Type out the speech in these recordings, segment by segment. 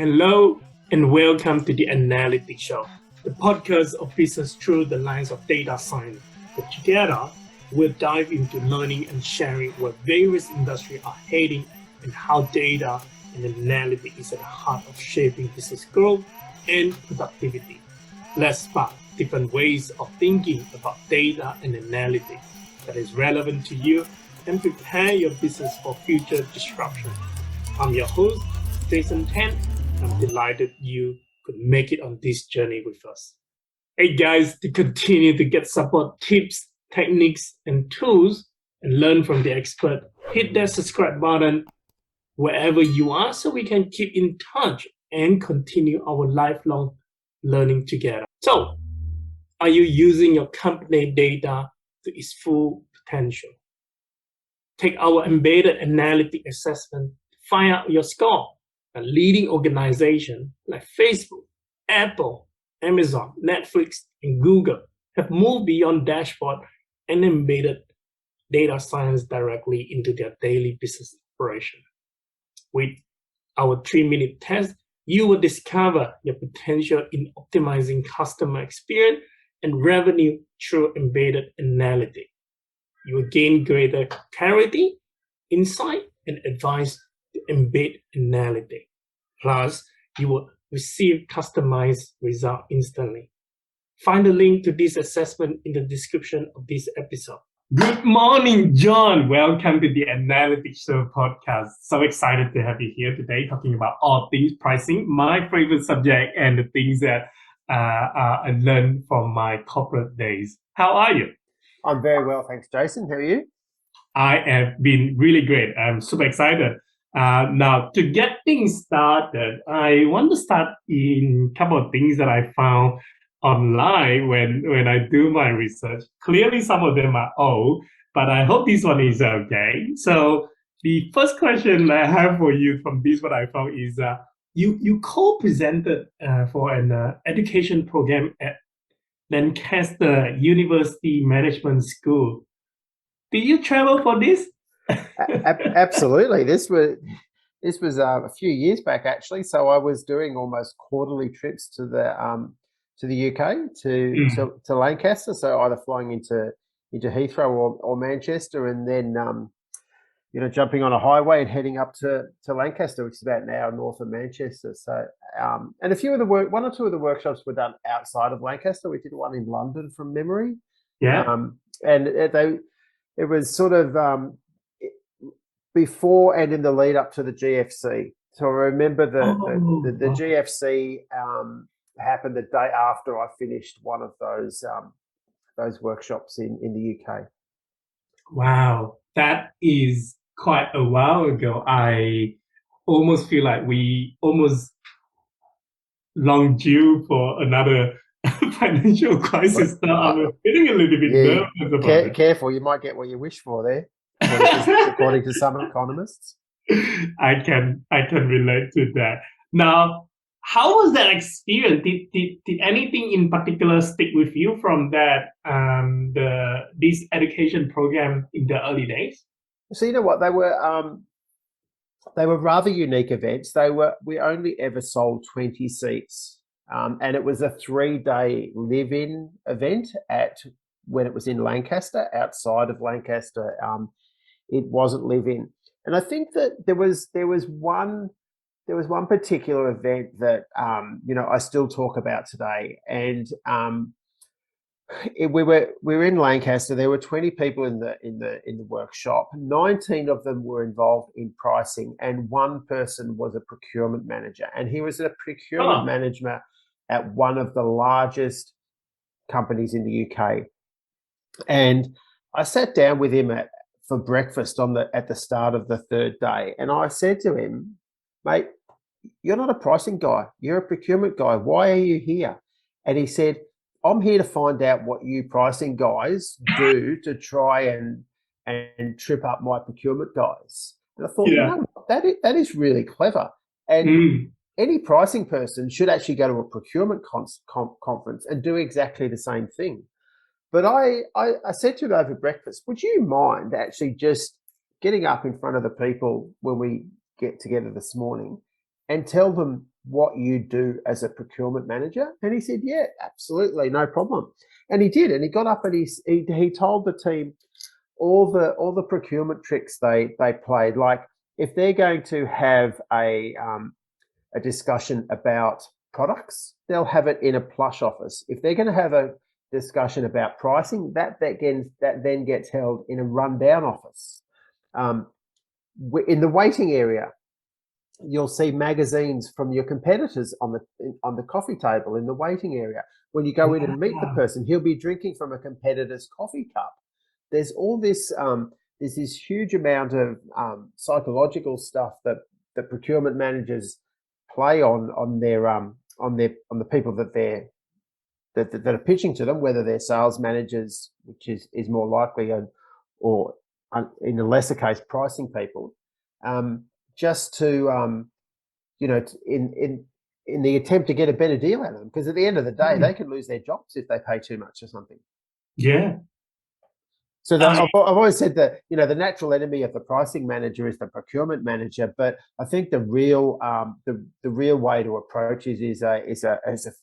Hello and welcome to the Analytics Show, the podcast of business through the lens of data science. But together, we'll dive into learning and sharing where various industries are heading and how data and analytics is at the heart of shaping business growth and productivity. Let's spark different ways of thinking about data and analytics that is relevant to you and prepare your business for future disruption. I'm your host, Jason Tan. I'm delighted you could make it on this journey with us. Hey guys, to continue to get support tips, techniques, and tools and learn from the expert, hit that subscribe button wherever you are so we can keep in touch and continue our lifelong learning together. So, are you using your company data to its full potential? Take our embedded analytic assessment to find out your score. A leading organization like Facebook, Apple, Amazon, Netflix, and Google have moved beyond dashboard and embedded data science directly into their daily business operation. With our 3-minute test, you will discover your potential in optimizing customer experience and revenue through embedded analytics. You will gain greater clarity, insight, and advice to embed analytics. Plus, you will receive customized results instantly. Find the link to this assessment in the description of this episode. Good morning, Jon. Welcome to the Analytics Show podcast. So excited to have you here today talking about all things pricing, my favorite subject and the things that I learned from my corporate days. How are you? I'm very well, thanks, Jason. How are you? I have been really great. I'm super excited. Now, to get things started, I want to start in a couple of things that I found online when I do my research. Clearly, some of them are old, but I hope this one is okay. So the first question I have for you from this, what I found is you co-presented for an education program at Lancaster University Management School. Did you travel for this? Absolutely. This was a few years back, actually. So I was doing almost quarterly trips to the UK to Lancaster. So either flying into Heathrow or Manchester, and then jumping on a highway and heading up to Lancaster, which is about an hour north of Manchester. So and one or two of the workshops were done outside of Lancaster. We did one in London from memory. Yeah. And it was sort of before and in the lead up to the GFC. So I remember the GFC happened the day after I finished one of those workshops in the UK. Wow, that is quite a while ago. I almost feel like we almost long due for another financial crisis. Now I'm feeling a little bit nervous about it. Careful, you might get what you wish for there, according to some economists. I can relate to that. Now, how was that experience? Did anything in particular stick with you from that this education program in the early days? So you know what, they were rather unique events. We only ever sold 20 seats, and it was a 3-day live-in event when it was in Lancaster. Outside of Lancaster, it wasn't live-in. And I think that there was one particular event that I still talk about today. And we were in Lancaster. There were 20 people in the workshop. 19 of them were involved in pricing, and one person was a procurement manager. And he was a procurement manager at one of the largest companies in the UK. And I sat down with him for breakfast at the start of the 3rd day, and I said to him, "Mate, you're not a pricing guy. You're a procurement guy. Why are you here?" And he said, "I'm here to find out what you pricing guys do to try and trip up my procurement guys." And I thought, that is really clever. And any pricing person should actually go to a procurement conference and do exactly the same thing. But I said to him over breakfast, "Would you mind actually just getting up in front of the people when we get together this morning and tell them what you do as a procurement manager? And he said, yeah, absolutely, no problem. And he did, and he got up and he told the team all the procurement tricks they played. Like if they're going to have a discussion about products, they'll have it in a plush office. If they're going to have a discussion about pricing, that then gets held in a rundown office. In the waiting area, you'll see magazines from your competitors on the coffee table in the waiting area. When you go in and meet the person, he'll be drinking from a competitor's coffee cup. There's all this there's this huge amount of psychological stuff that the procurement managers play on the people that are pitching to them, whether they're sales managers, which is more likely, or in a lesser case, pricing people, just to in the attempt to get a better deal out of them, because at the end of the day, they can lose their jobs if they pay too much or something. Yeah. So I've always said that the natural enemy of the pricing manager is the procurement manager, but I think the real way to approach it is a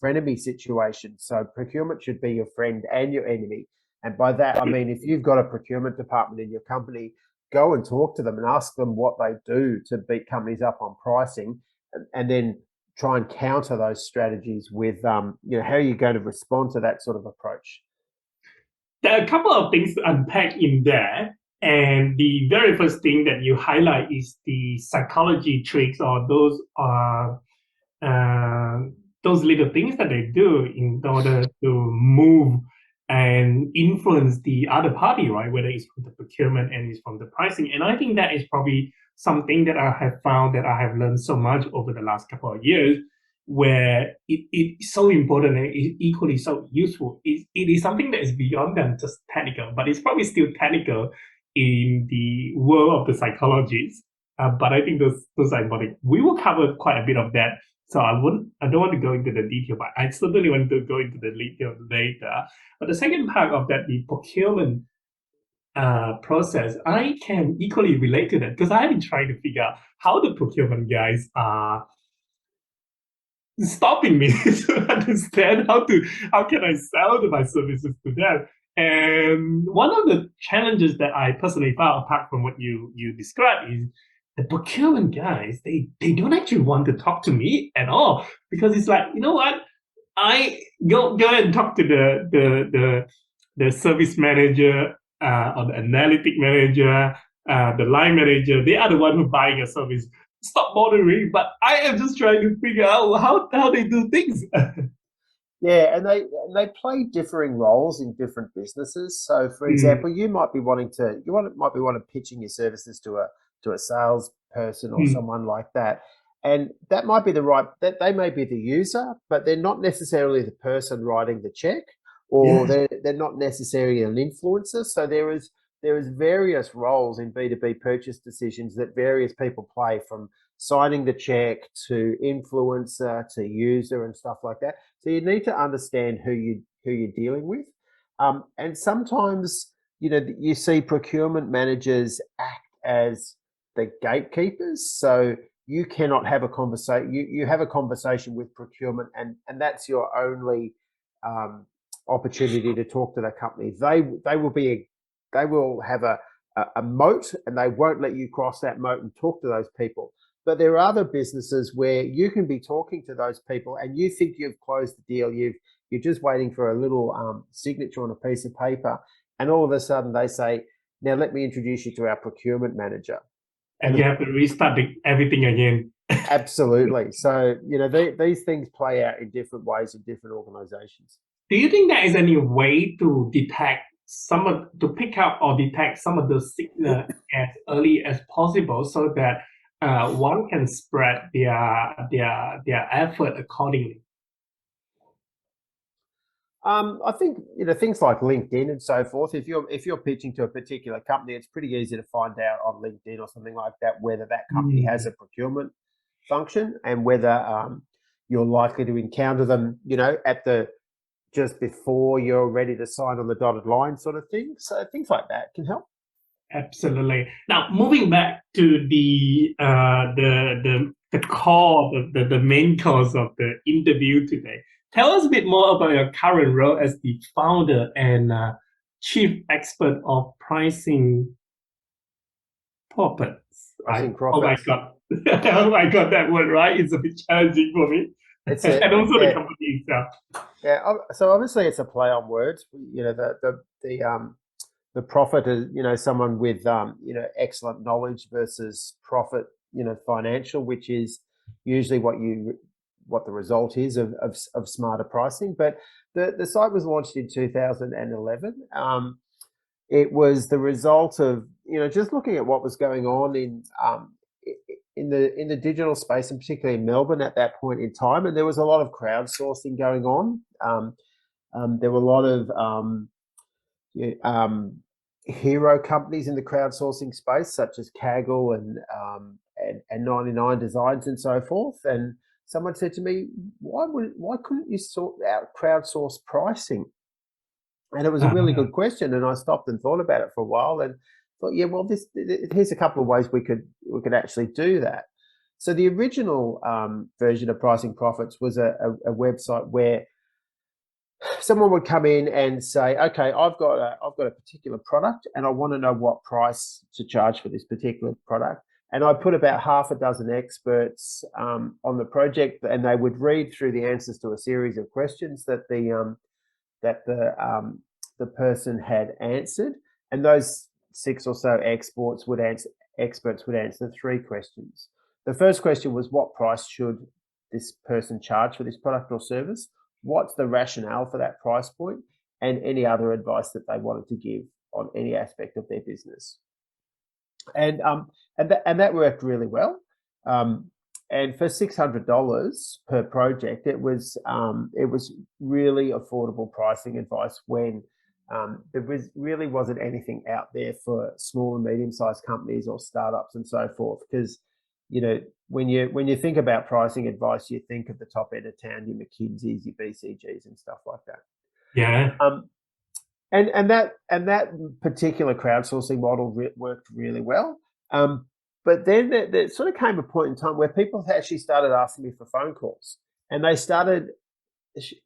frenemy situation. So procurement should be your friend and your enemy, and by that I mean if you've got a procurement department in your company, go and talk to them and ask them what they do to beat companies up on pricing, and then try and counter those strategies with how are you going to respond to that sort of approach. There are a couple of things to unpack in there. And the very first thing that you highlight is the psychology tricks, or those little things that they do in order to move and influence the other party, right? Whether it's from the procurement and it's from the pricing. And I think that is probably something that I have found that I have learned so much over the last couple of years, where it's so important and it's equally so useful. It is something that is beyond than just technical, but it's probably still technical in the world of the psychologists. But I think those are important. We will cover quite a bit of that. So I don't want to go into the detail, but I certainly want to go into the detail later. But the second part of that, the procurement process, I can equally relate to that, because I've been trying to figure out how the procurement guys are stopping me to understand how can I sell my services to them. And one of the challenges that I personally found, apart from what you described, is the procurement guys, they don't actually want to talk to me at all, because it's like, you know what, I go and talk to the service manager, or the analytic manager, the line manager. They are the one who buying a service. Stop bothering, but I am just trying to figure out how they do things. Yeah, and they play differing roles in different businesses. So, for example, you might be wanting pitching your services to a salesperson or someone like that, and that might be that they may be the user, but they're not necessarily the person writing the check, or they're not necessarily an influencer. So there is various roles in B2B purchase decisions that various people play, from signing the check to influencer to user and stuff like that. So you need to understand who you're dealing with. And sometimes, you see procurement managers act as the gatekeepers. So you cannot have a conversation. You have a conversation with procurement, and that's your only opportunity to talk to the company. They will have a moat, and they won't let you cross that moat and talk to those people. But there are other businesses where you can be talking to those people and you think you've closed the deal. You're just waiting for a little signature on a piece of paper, and all of a sudden they say, "Now let me introduce you to our procurement manager." And you have to restart everything again. Absolutely. So these things play out in different ways in different organizations. Do you think there is any way to detect pick up or detect some of those signals as early as possible, so that one can spread their effort accordingly? I think things like LinkedIn and so forth. If you're pitching to a particular company, it's pretty easy to find out on LinkedIn or something like that whether that company has a procurement function, and whether you're likely to encounter them, just before you're ready to sign on the dotted line, sort of thing. So things like that can help. Absolutely. Now, moving back to the the core, the main cause of the interview today. Tell us a bit more about your current role as the founder and chief expert of Pricing Prophets. Pricing Oh my Profits. God. Oh my God, that word, right? It's a bit challenging for me. And also the company itself. Yeah, so obviously it's a play on words. You know, the prophet is, you know, someone with you know, excellent knowledge versus profit, you know, financial, which is usually what the result is of smarter pricing. But the site was launched in 2011. It was the result of, you know, just looking at what was going on in the digital space, and particularly in Melbourne at that point in time. And there was a lot of crowdsourcing going on. There were a lot of hero companies in the crowdsourcing space, such as Kaggle and 99 Designs and so forth. And someone said to me, why couldn't you sort out crowdsource pricing? And it was a really good question. And I stopped and thought about it for a while and thought, yeah, well, here's a couple of ways we could actually do that. So the original version of Pricing Profits was a website where someone would come in and say, okay, I've got a particular product and I want to know what price to charge for this particular product. And I put about half a dozen experts on the project, and they would read through the answers to a series of questions that the person had answered, and those 6 or so experts would answer 3 questions. The first question was, what price should this person charge for this product or service? What's the rationale for that price point, and any other advice that they wanted to give on any aspect of their business. And that worked really well. And for $600 per project, it was really affordable pricing advice when there really wasn't anything out there for small and medium-sized companies or startups and so forth. Because, you know, when you think about pricing advice, you think of the top end of town, your McKinseys, your BCGs, and stuff like that. Yeah. And that particular crowdsourcing model worked really well. But then there sort of came a point in time where people actually started asking me for phone calls, and they started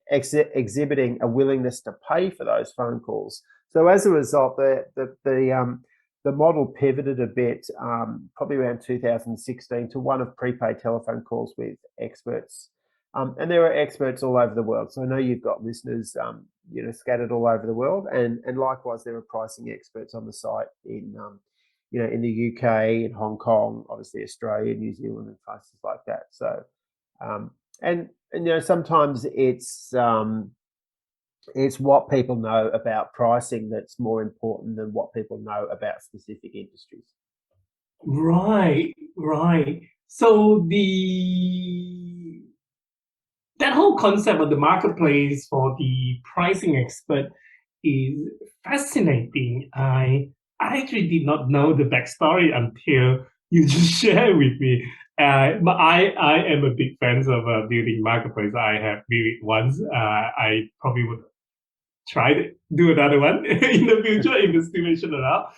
exhibiting a willingness to pay for those phone calls. So as a result, the model pivoted a bit, probably around 2016, to one of prepaid telephone calls with experts. And there are experts all over the world. So I know you've got listeners, you know, scattered all over the world, and likewise there are pricing experts on the site in, you know, in the UK, in Hong Kong, obviously Australia, New Zealand, and places like that. So, and you know, sometimes it's what people know about pricing that's more important than what people know about specific industries. Right. So that whole concept of the marketplace for the pricing expert is fascinating. I actually did not know the backstory until you just shared with me. But I am a big fan of building marketplace. I have built it once. I probably would try to do another one in the future if the situation allows.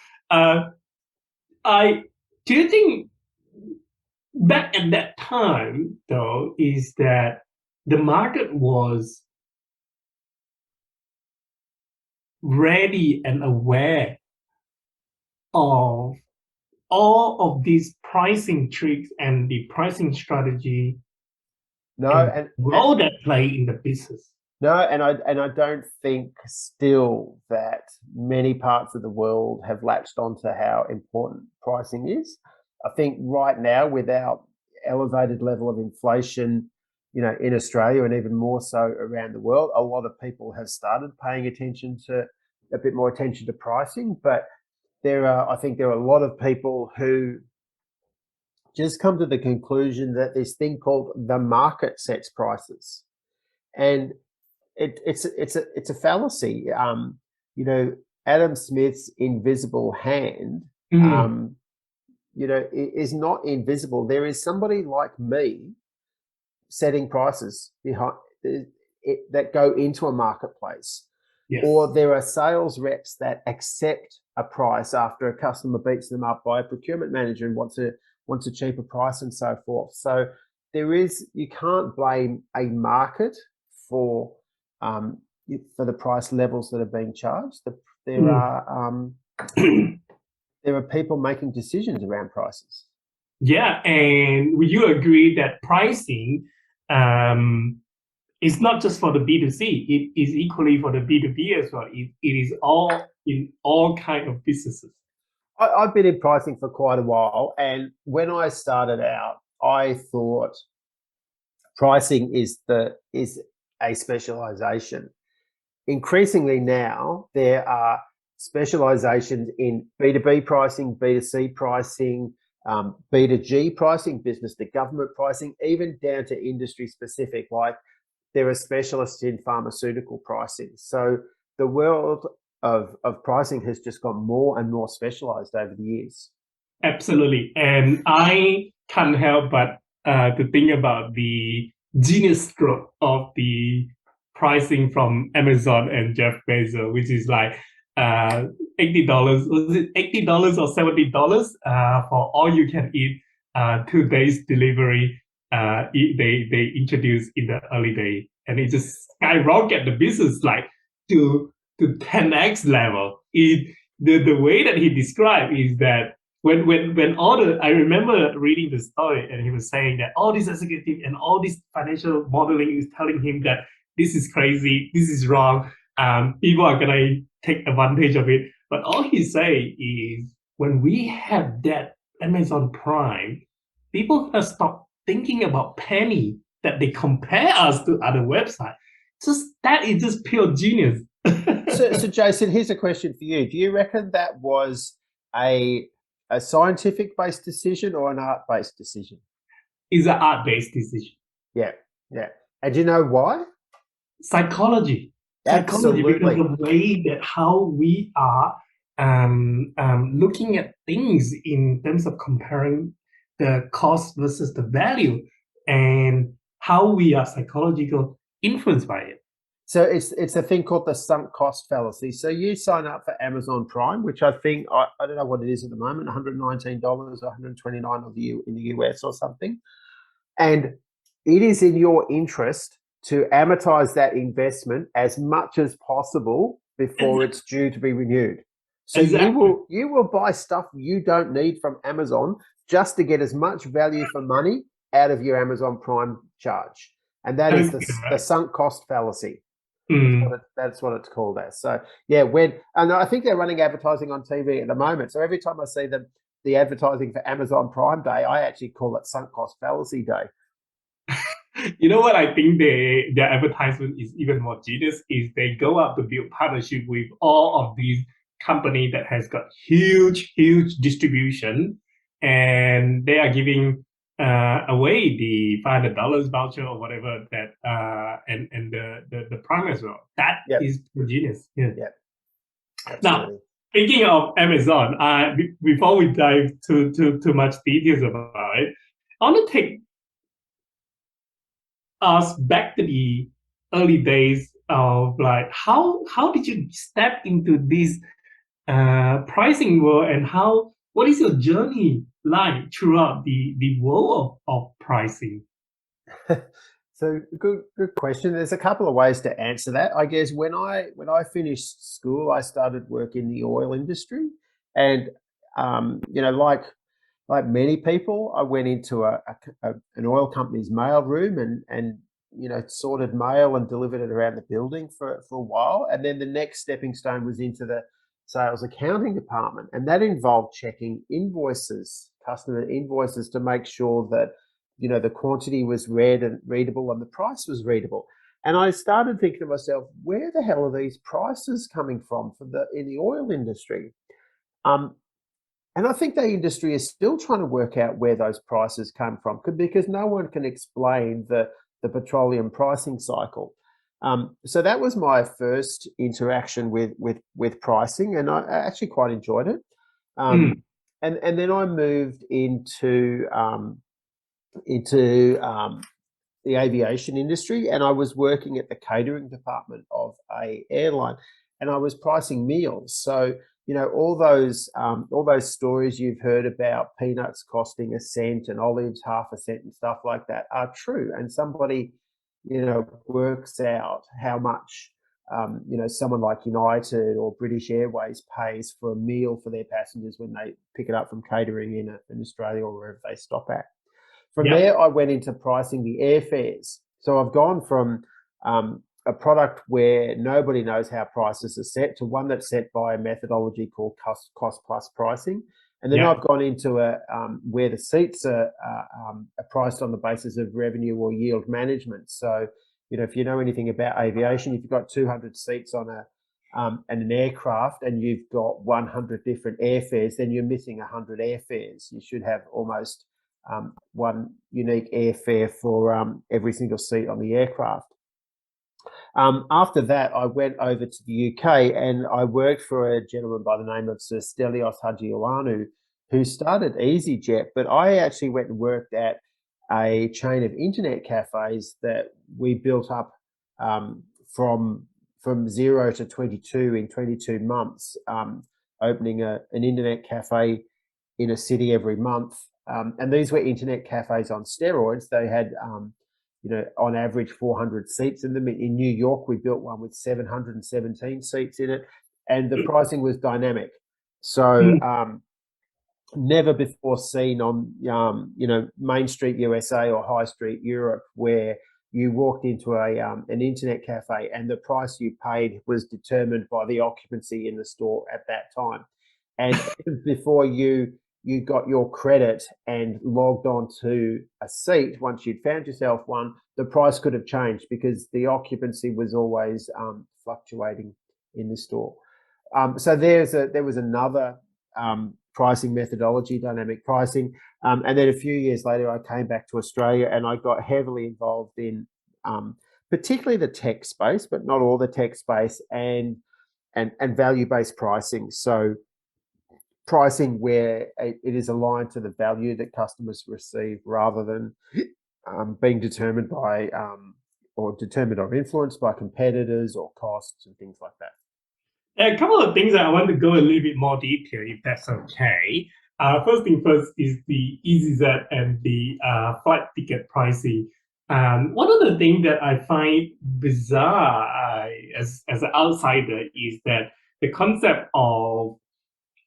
Do you think back at that time, though, is that the market was ready and aware of all of these pricing tricks and the pricing strategy and role that play in the business? No, and I don't think still that many parts of the world have latched onto how important pricing is. I think right now, with our elevated level of inflation, you know, in Australia and even more so around the world, a lot of people have started paying a bit more attention to pricing. But I think there are a lot of people who just come to the conclusion that this thing called the market sets prices, and it's a fallacy. You know, Adam Smith's invisible hand, you know, is not invisible. There is somebody like me setting prices behind that go into a marketplace. Yes. Or there are sales reps that accept a price after a customer beats them up by a procurement manager and wants wants a cheaper price and so forth. So you can't blame a market for the price levels that are being charged. There are people making decisions around prices. Yeah, and would you agree that pricing is not just for the B2C, it is equally for the B2B as well. It is all in all kind of businesses. I've been in pricing for quite a while, and when I started out, I thought pricing is a specialization. Increasingly now, there are specializations in B2B pricing, B2C pricing, B2G pricing, business to government pricing, even down to industry specific, like there are specialists in pharmaceutical pricing. So the world of pricing has just got more and more specialized over the years. Absolutely. And I can't help but to think about the genius stroke of the pricing from Amazon and Jeff Bezos, which is like $80. Was it $80 or $70 for all you can eat 2 days delivery? They introduced in the early day, and it just skyrocketed the business like to 10x level. The way that he described is that when I remember reading the story, and he was saying that all this executive and all this financial modeling is telling him that this is crazy, this is wrong, people are gonna take advantage of it. But all he say is when we have that Amazon Prime, people have stopped thinking about penny that they compare us to other websites. That is just pure genius. So Jason, here's a question for you. Do you reckon that was a scientific-based decision or an art-based decision? It's an art-based decision. Yeah. And do you know why? Psychology. Absolutely. Because the way that how we are looking at things in terms of comparing the cost versus the value, and how we are psychological influenced by it. So it's a thing called the sunk cost fallacy. So you sign up for Amazon Prime, which I think, I don't know what it is at the moment, $119 or $129 in the US or something. And it is in your interest to amortize that investment as much as possible before it's due to be renewed. So you will buy stuff you don't need from Amazon just to get as much value for money out of your Amazon Prime charge. And that is the sunk cost fallacy. That's what it's called as. So yeah, and I think they're running advertising on TV at the moment. So every time I see the advertising for Amazon Prime Day, I actually call it sunk cost fallacy day. You know what I think their advertisement is even more genius is they go out to build partnership with all of these companies that has got huge distribution, and they are giving away the $500 voucher or whatever that and the Prime as well. That is genius. Yeah. Now, speaking of Amazon, before we dive too much details about it, I want to take us back to the early days of like how did you step into this pricing world, and what is your journey like throughout the world of pricing? So good question. There's a couple of ways to answer that. I guess when I finished school, I started work in the oil industry, and like many people, I went into an oil company's mail room and sorted mail and delivered it around the building for a while. And then the next stepping stone was into the sales accounting department, and that involved checking invoices, customer invoices, to make sure that the quantity was read and readable and the price was readable. And I started thinking to myself, where the hell are these prices coming from in the oil industry? And I think the industry is still trying to work out where those prices come from, because no one can explain the petroleum pricing cycle. So that was my first interaction with pricing, and I actually quite enjoyed it. And then I moved into the aviation industry, and I was working at the catering department of a airline, and I was pricing meals. So all those stories you've heard about peanuts costing a cent and olives half a cent and stuff like that are true. And somebody, works out how much, someone like United or British Airways pays for a meal for their passengers when they pick it up from catering in Australia or wherever they stop at. From there, I went into pricing the airfares. So I've gone from a product where nobody knows how prices are set to one that's set by a methodology called cost plus pricing. And then I've gone into where the seats are priced on the basis of revenue or yield management. So, if you know anything about aviation, if you've got 200 seats on an aircraft and you've got 100 different airfares, then you're missing 100 airfares. You should have almost one unique airfare for every single seat on the aircraft. After that, I went over to the UK and I worked for a gentleman by the name of Sir Stelios Hadjiouanou, who started EasyJet, but I actually went and worked at a chain of internet cafes that we built up from 0 to 22 in 22 months, opening an internet cafe in a city every month. And these were internet cafes on steroids. They had on average 400 seats in them. In New York, we built one with 717 seats in it, and the pricing was dynamic. So never before seen on Main Street USA or High Street Europe, where you walked into an internet cafe and the price you paid was determined by the occupancy in the store at that time. And before you got your credit and logged on to a seat, once you'd found yourself one, the price could have changed because the occupancy was always fluctuating in the store. So there was another pricing methodology, dynamic pricing. And then a few years later, I came back to Australia and I got heavily involved in particularly the tech space, but not all the tech space, and value-based pricing. So pricing where it is aligned to the value that customers receive rather than being determined by or determined or influenced by competitors or costs and things like that. A couple of things that I want to go a little bit more detail, if that's okay. First thing first is the EasyJet and the flight ticket pricing. One of the things that I find bizarre as an outsider is that the concept of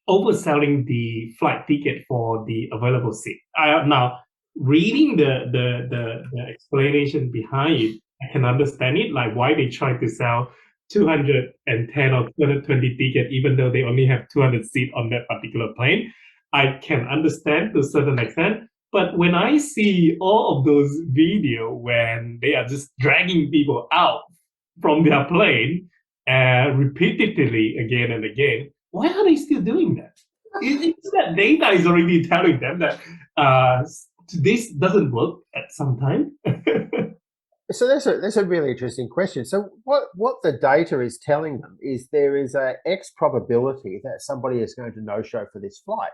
overselling the flight ticket for the available seat. Now, reading the explanation behind it, I can understand it, like why they try to sell 210 or 220 ticket, even though they only have 200 seats on that particular plane. I can understand to a certain extent. But when I see all of those videos when they are just dragging people out from their plane repeatedly again and again, why are they still doing that? It's that data is already telling them that this doesn't work at some time. So that's a really interesting question. So what the data is telling them is there is a X probability that somebody is going to no-show for this flight.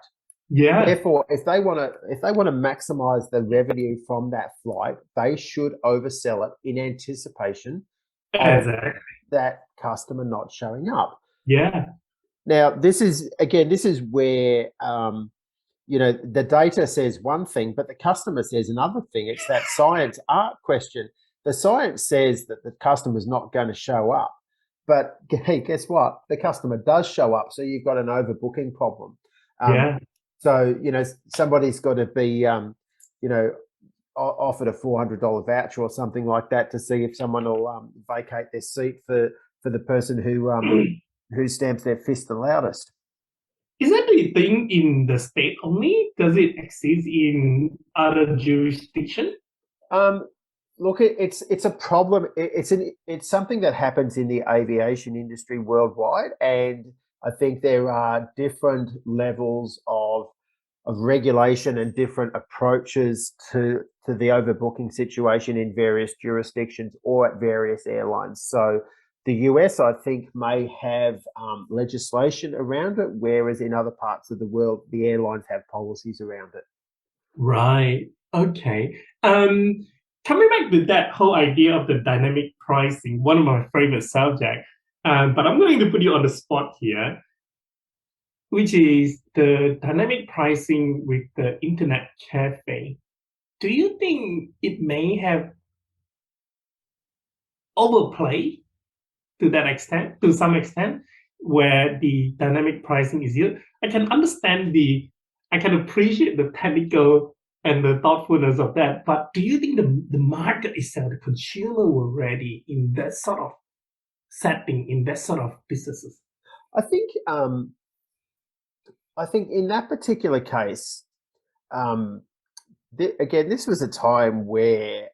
Yeah. Therefore, if they want to maximize the revenue from that flight, they should oversell it in anticipation of that customer not showing up. Yeah. Now, this is where the data says one thing, but the customer says another thing. It's that science art question. The science says that the customer's not going to show up, but hey, guess what? The customer does show up, so you've got an overbooking problem. So somebody's got to be offered a $400 voucher or something like that to see if someone will vacate their seat for the person who stamps their fist the loudest. Is that the thing in the state only? Does it exist in other jurisdictions? Look, it's a problem. It's something that happens in the aviation industry worldwide, and I think there are different levels of regulation and different approaches to the overbooking situation in various jurisdictions or at various airlines. So the US, I think, may have legislation around it, whereas in other parts of the world, the airlines have policies around it. Right. Okay. Coming back to that whole idea of the dynamic pricing, one of my favorite subjects, but I'm going to put you on the spot here. which is the dynamic pricing with the internet cafe. Do you think it may have overplayed to that extent, to some extent, where the dynamic pricing is used? I can I can appreciate the technical and the thoughtfulness of that, but do you think the market itself, the consumer, were ready in that sort of setting, in that sort of businesses? I think in that particular case, again, this was a time where,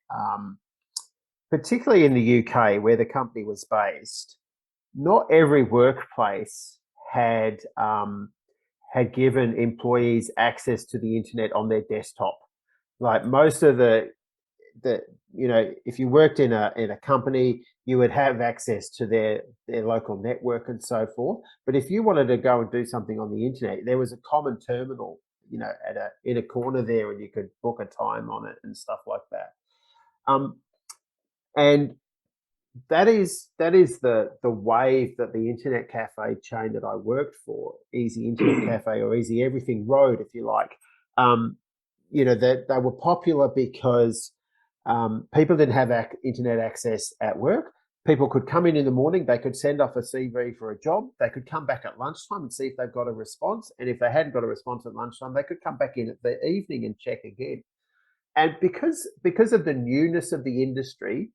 particularly in the UK, where the company was based, not every workplace had given employees access to the internet on their desktop. Like most of if you worked in a company, you would have access to their local network and so forth. But if you wanted to go and do something on the internet, there was a common terminal, in a corner there, and you could book a time on it and stuff like that. And that is the wave that the internet cafe chain that I worked for, Easy Internet Cafe or Easy Everything, rode, if you like. That they were popular because people didn't have internet access at work. People could come in the morning, they could send off a CV for a job, they could come back at lunchtime and see if they've got a response. And if they hadn't got a response at lunchtime, they could come back in at the evening and check again. And because of the newness of the industry,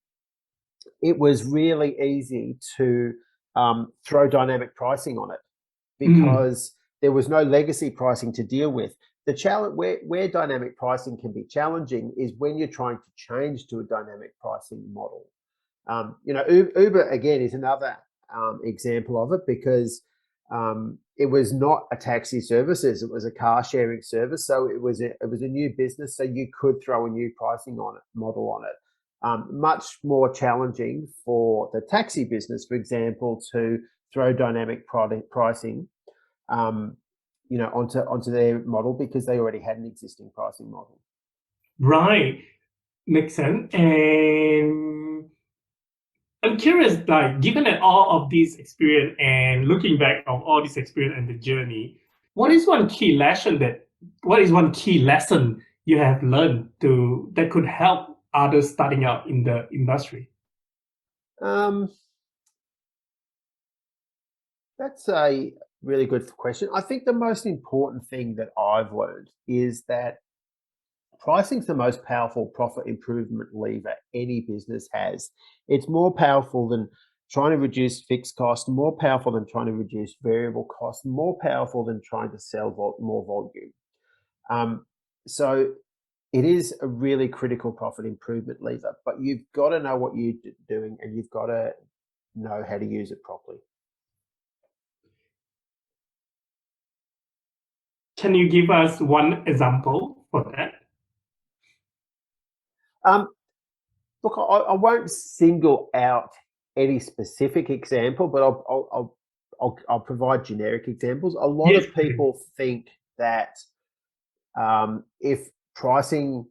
it was really easy to throw dynamic pricing on it because there was no legacy pricing to deal with. The challenge where dynamic pricing can be challenging is when you're trying to change to a dynamic pricing model. Uber again is another example of it, because it was not a taxi service; it was a car sharing service. So it was a new business, so you could throw a new pricing model on it. Much more challenging for the taxi business, for example, to throw dynamic pricing onto their model, because they already had an existing pricing model. Right. Makes sense. And I'm curious, like, given that all of this experience and looking back on all this experience and the journey, what is one key lesson you have learned that could help others starting out in the industry? That's a really good question. I think the most important thing that I've learned is that pricing is the most powerful profit improvement lever any business has. It's more powerful than trying to reduce fixed costs, more powerful than trying to reduce variable costs, more powerful than trying to sell more volume. So it is a really critical profit improvement lever, but you've got to know what you're doing, and you've got to know how to use it properly. Can you give us one example for that? Look, I won't single out any specific example, but I'll provide generic examples. A lot of people think that if pricing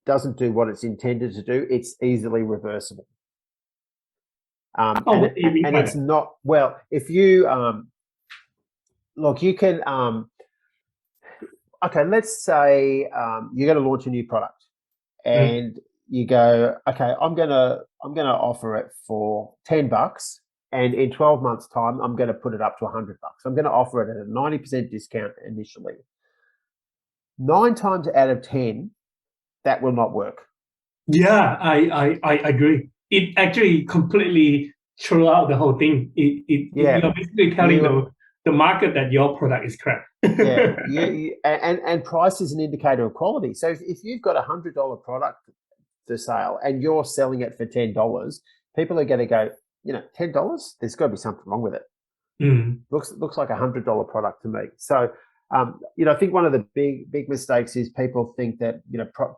doesn't do what it's intended to do, it's easily reversible. And it's not. Well, if you look, you can. Okay, let's say you're going to launch a new product, and you go, okay, I'm gonna offer it for $10, and in 12 months' time, I'm going to put it up to $100. I'm going to offer it at a 90% discount initially. 9 times out of 10, that will not work. Yeah, I agree. It actually completely threw out the whole thing. You're basically telling the market that your product is crap. And price is an indicator of quality. So if you've got a $100 product for sale and you're selling it for $10, people are going to go, $10? There's got to be something wrong with it. Looks like a $100 product to me. So I think one of the big mistakes is people think that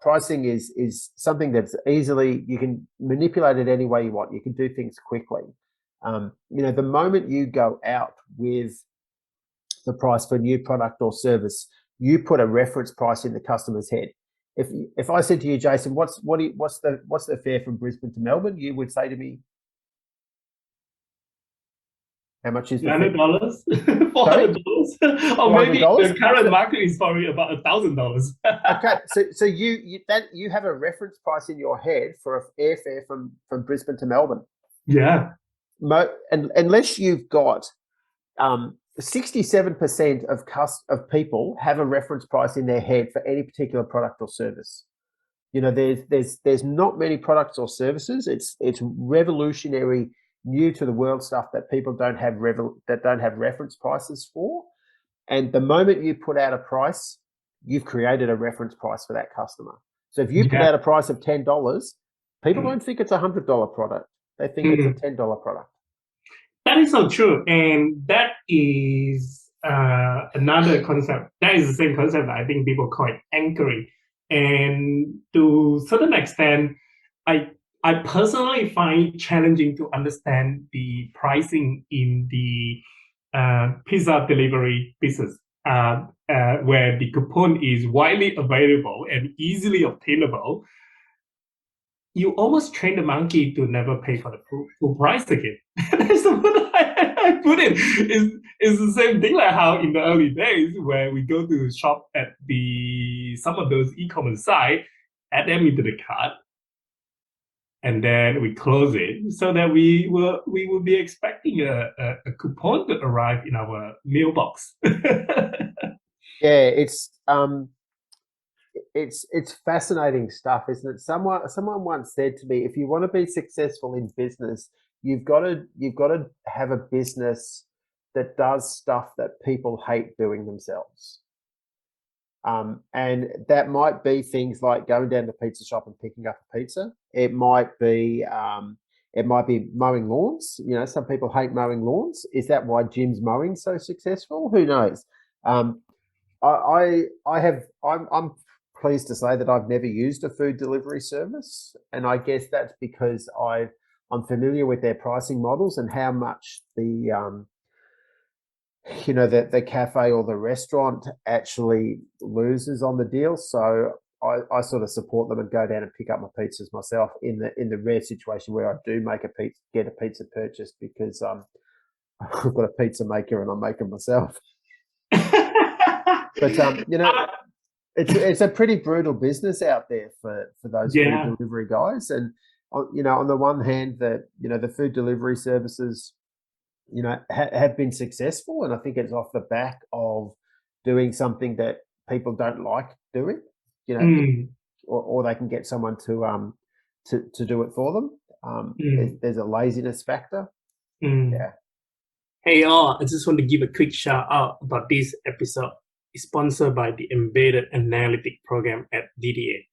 pricing is something that's you can manipulate it any way you want. You can do things quickly. The moment you go out with the price for a new product or service, you put a reference price in the customer's head. If I said to you, Jason, what's the fare from Brisbane to Melbourne, you would say to me, How much is the $900, Sorry? $400, or maybe $400? the current market is probably about $1,000. Okay, so you have a reference price in your head for airfare from Brisbane to Melbourne. Yeah. And unless you've got 67% of people have a reference price in their head for any particular product or service. You know, there's not many products or services. It's revolutionary, new to the world stuff that people don't have reference prices for. And the moment you put out a price, you've created a reference price for that customer. So if you put out a price of $10, people don't think it's a $100 product. They think it's a $10 product. That is so true. And that is another concept. That is the same concept that I think people call it anchoring. And to a certain extent, I personally find it challenging to understand the pricing in the pizza delivery business, where the coupon is widely available and easily obtainable. You almost train the monkey to never pay for the full price again. That's the way I put it. It's the same thing like how in the early days where we go to shop at some of those e-commerce sites, add them into the cart, and then we close it so that we will be expecting a coupon to arrive in our mailbox. Yeah, it's fascinating stuff, isn't it? Someone once said to me, if you want to be successful in business, you've got to have a business that does stuff that people hate doing themselves. And that might be things like going down to the pizza shop and picking up a pizza. It might be mowing lawns. You know, some people hate mowing lawns. Is that why Jim's mowing so successful? Who knows? I'm pleased to say that I've never used a food delivery service, and I guess that's because I'm familiar with their pricing models and how much the cafe or the restaurant actually loses on the deal. So I sort of support them and go down and pick up my pizzas myself in the rare situation where I do get a pizza purchase because I've got a pizza maker and I make them myself. But it's a pretty brutal business out there for those food delivery guys. And on the one hand, the food delivery services have been successful, and I think it's off the back of doing something that people don't like doing, or they can get someone to do it for them. There's a laziness factor. Yeah. Hey all, I just want to give a quick shout out about this episode. It's sponsored by the Embedded Analytic Program at DDA.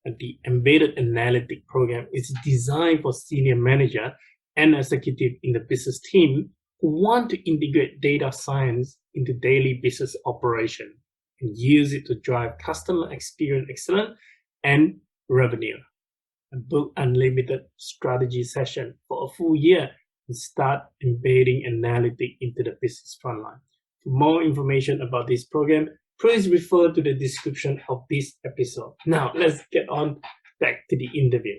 And the Embedded Analytic Program is designed for senior manager and executive in the business team who want to integrate data science into daily business operation and use it to drive customer experience excellence and revenue. And book unlimited strategy session for a full year and start embedding analytics into the business frontline. For more information about this program, please refer to the description of this episode. Now, let's get on back to the interview.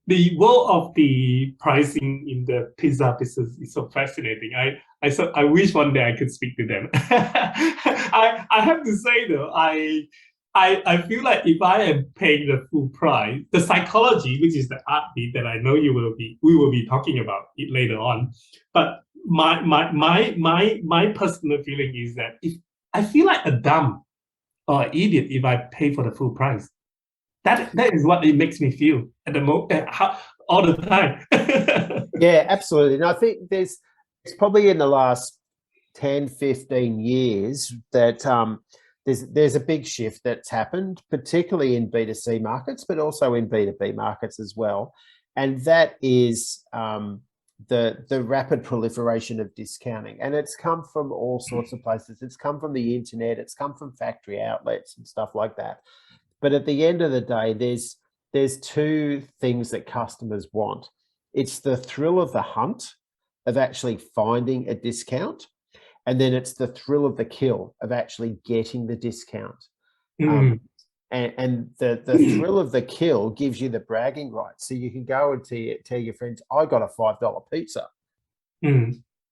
The world of the pricing in the pizza business is so fascinating. I wish one day I could speak to them. I have to say though, I feel like if I am paying the full price, the psychology, which is the art bit that I know we will be talking about it later on. But my personal feeling is that if I feel like a dumb or an idiot if I pay for the full price. That is what it makes me feel at the moment, all the time. Yeah, absolutely. And I think it's probably in the last 10, 15 years that there's a big shift that's happened, particularly in B2C markets, but also in B2B markets as well. And that is the rapid proliferation of discounting. And it's come from all sorts of places. It's come from the internet. It's come from factory outlets and stuff like that. But at the end of the day, there's two things that customers want. It's the thrill of the hunt of actually finding a discount, and then it's the thrill of the kill of actually getting the discount. And the thrill of the kill gives you the bragging rights. So you can go and tell your friends, I got a $5 pizza.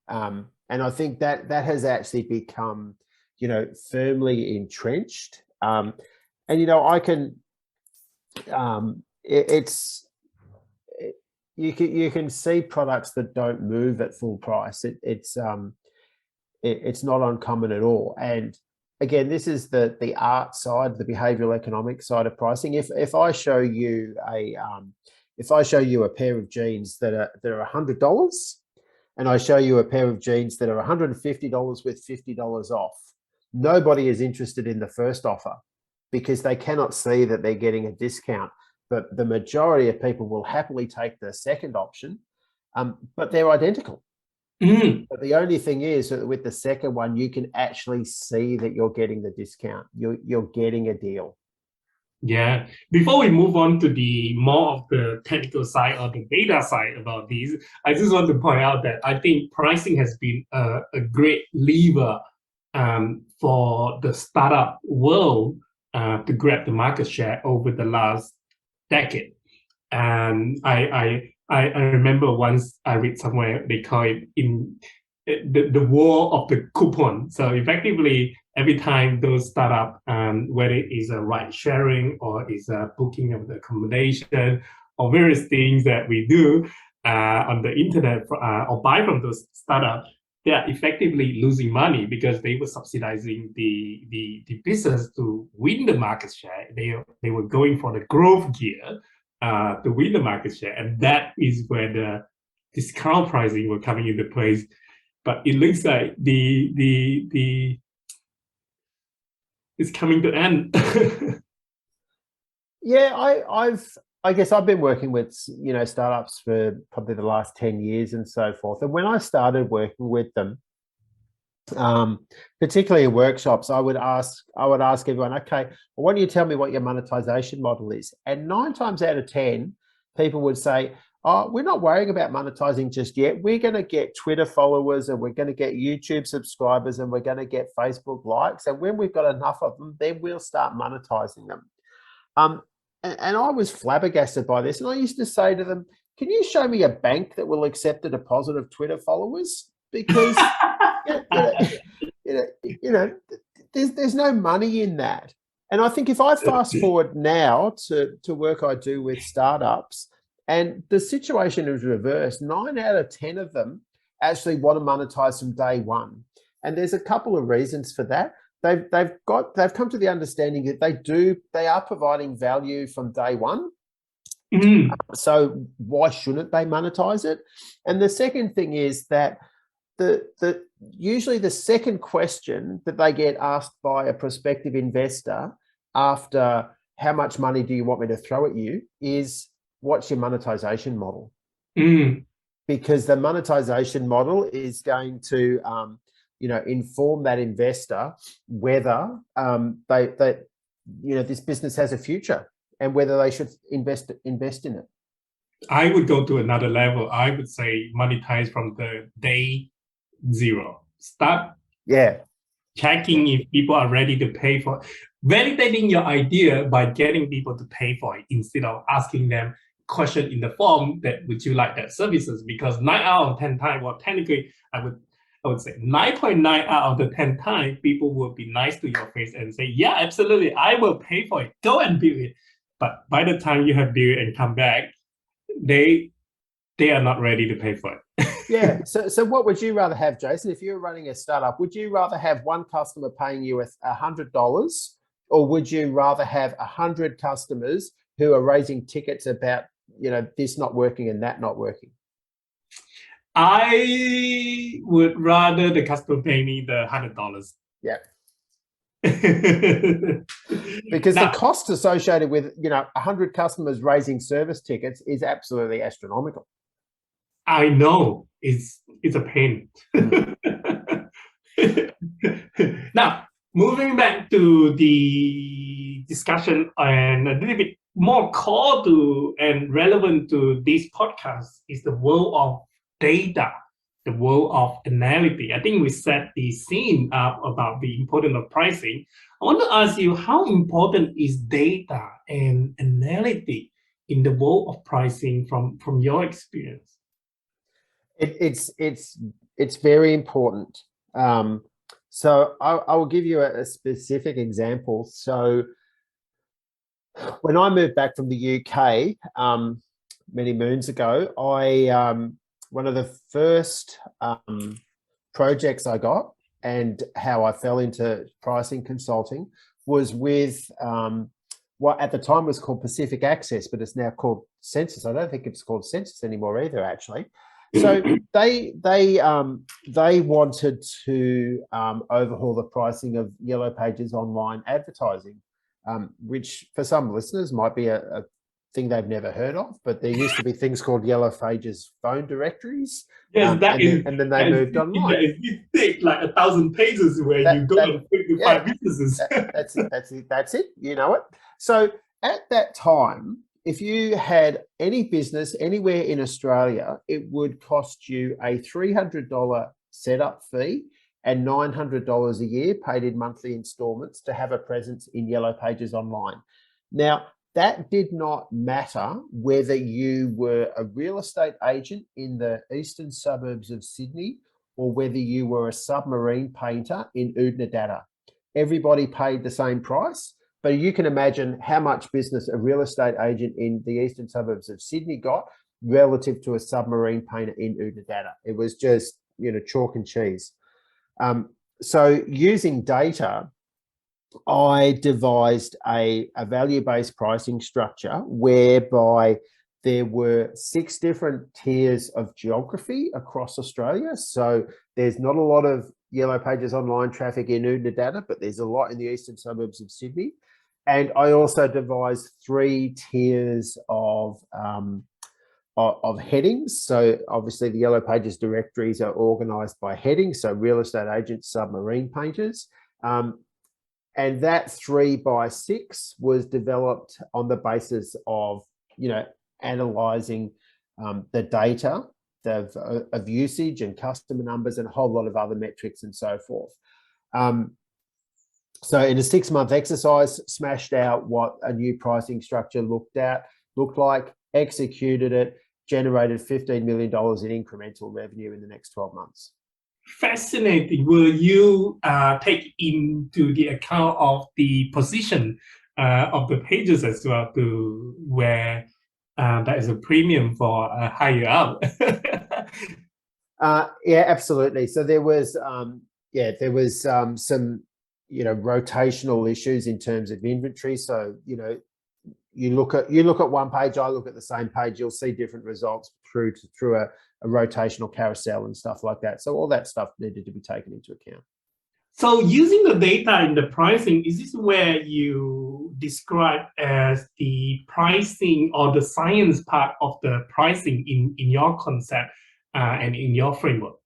And I think that has actually become, firmly entrenched. And I can, you can see products that don't move at full price. It's not uncommon at all. And again, this is the art side, the behavioral economic side of pricing. If I show you a pair of jeans that are $100, and I show you a pair of jeans that are $150 with $50 off, nobody is interested in the first offer because they cannot see that they're getting a discount. But the majority of people will happily take the second option, but they're identical. But the only thing is that with the second one, you can actually see that you're getting the discount. You're getting a deal. Yeah. Before we move on to the more of the technical side or the data side about these, I just want to point out that I think pricing has been a great lever for the startup world to grab the market share over the last decade. And I remember once I read somewhere they call it in the war of the coupon. So effectively, every time those startup, whether it is a ride sharing or is a booking of the accommodation or various things that we do on the internet or buy from those startups, they are effectively losing money because they were subsidizing the business to win the market share. They were going for the growth gear to win the market share, and that is where the discount pricing were coming into place. But it looks like the it's coming to end. Yeah, I guess I've been working with startups for probably the last 10 years and so forth. And when I started working with them, particularly in workshops, I would ask everyone, okay, well, why don't you tell me what your monetization model is? And 9 times out of 10, people would say, oh, we're not worrying about monetizing just yet. We're going to get Twitter followers, and we're going to get YouTube subscribers, and we're going to get Facebook likes. And when we've got enough of them, then we'll start monetizing them. And I was flabbergasted by this. And I used to say to them, can you show me a bank that will accept a deposit of Twitter followers? Because there's no money in that. And I think if I fast forward now to work I do with startups, and the situation is reversed, 9 out of 10 of them actually want to monetize from day one. And there's a couple of reasons for that. They've come to the understanding that they are providing value from day one. So why shouldn't they monetize it? And the second thing is that usually the second question that they get asked by a prospective investor after how much money do you want me to throw at you is, what's your monetization model? Because the monetization model is going to inform that investor whether this business has a future and whether they should invest in it. I would go to another level. I would say monetize from the day zero. Start checking if people are ready to pay for it. Validating your idea by getting people to pay for it instead of asking them question in the form that would you like that services, because 9 out of 10 times, well, technically I would say 9.9 out of the 10 times people will be nice to your face and say, yeah, absolutely, I will pay for it, go and build it. But by the time you have built and come back, they are not ready to pay for it. Yeah. So what would you rather have, Jason? If you were running a startup, would you rather have one customer paying you $100, or would you rather have 100 customers who are raising tickets about this not working and that not working? I would rather the customer pay me the $100. Yeah. Because the cost associated with 100 customers raising service tickets is absolutely astronomical. I know, it's a pain. Now, moving back to the discussion and a little bit more core to and relevant to this podcast is the world of data, the world of analytics. I think we set the scene up about the importance of pricing. I want to ask you, how important is data and analytics in the world of pricing from your experience? It's It's very important. So I will give you a specific example. So when I moved back from the UK many moons ago, one of the first projects I got and how I fell into pricing consulting was with what at the time was called Pacific Access, but it's now called Census. I don't think it's called Census anymore either, actually. So they wanted to overhaul the pricing of Yellow Pages online advertising, which for some listeners might be a thing they've never heard of, but there used to be things called Yellow Pages phone directories. Yes, and then they moved online. That is thick, like 1,000 pages where you go and pick the 5 businesses. That's it. You know it. So at that time, if you had any business anywhere in Australia, it would cost you a $300 setup fee and $900 a year paid in monthly installments to have a presence in Yellow Pages online. Now, that did not matter whether you were a real estate agent in the eastern suburbs of Sydney or whether you were a submarine painter in Oodnadatta. Everybody paid the same price, but you can imagine how much business a real estate agent in the eastern suburbs of Sydney got relative to a submarine painter in Oodnadatta. It was just, chalk and cheese. So using data, I devised a value-based pricing structure whereby there were 6 different tiers of geography across Australia. So there's not a lot of Yellow Pages online traffic in Oodnadatta, but there's a lot in the eastern suburbs of Sydney. And I also devised 3 tiers of headings. So obviously the Yellow Pages directories are organised by headings. So real estate agents, submarine painters. And that 3x6 was developed on the basis of, analysing the data of usage and customer numbers and a whole lot of other metrics and so forth. So in a 6-month exercise, smashed out what a new pricing structure looked like, executed it, generated $15 million in incremental revenue in the next 12 months. Fascinating. Will you take into the account of the position of the pages as well, to where there is a premium for higher up? Yeah, absolutely. So there was some rotational issues in terms of inventory. So you look at one page, I look at the same page, you'll see different results through a rotational carousel and stuff like that. So all that stuff needed to be taken into account. So using the data in the pricing, is this where you describe as the pricing or the science part of the pricing in your concept and in your framework?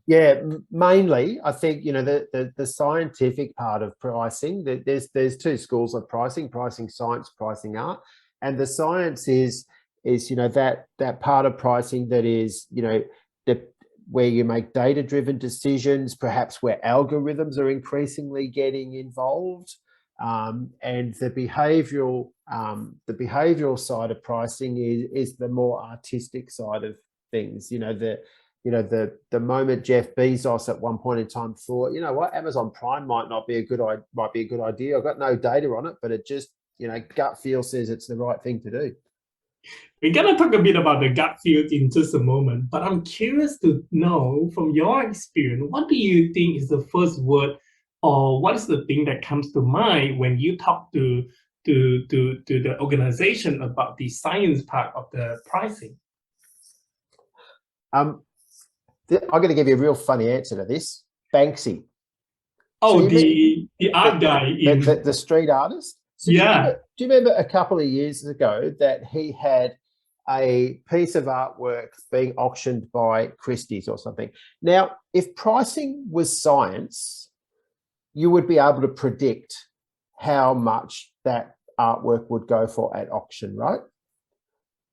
Yeah, mainly, I think, the scientific part of pricing, there's 2 schools of pricing science, pricing art. And the science is that part of pricing that is, where you make data-driven decisions, perhaps where algorithms are increasingly getting involved. And the behavioral side of pricing is the more artistic side of things. The moment Jeff Bezos at one point in time thought, what, Amazon Prime might be a good idea. I've got no data on it, but it just, gut feel says it's the right thing to do. We're going to talk a bit about the gut feel in just a moment, but I'm curious to know from your experience, what do you think is the first word, or what is the thing that comes to mind when you talk to the organization about the science part of the pricing? I'm going to give you a real funny answer to this. Banksy. Oh, so the art guy. The street artist? So yeah. Do you remember a couple of years ago that he had a piece of artwork being auctioned by Christie's or something? Now, if pricing was science, you would be able to predict how much that artwork would go for at auction, right?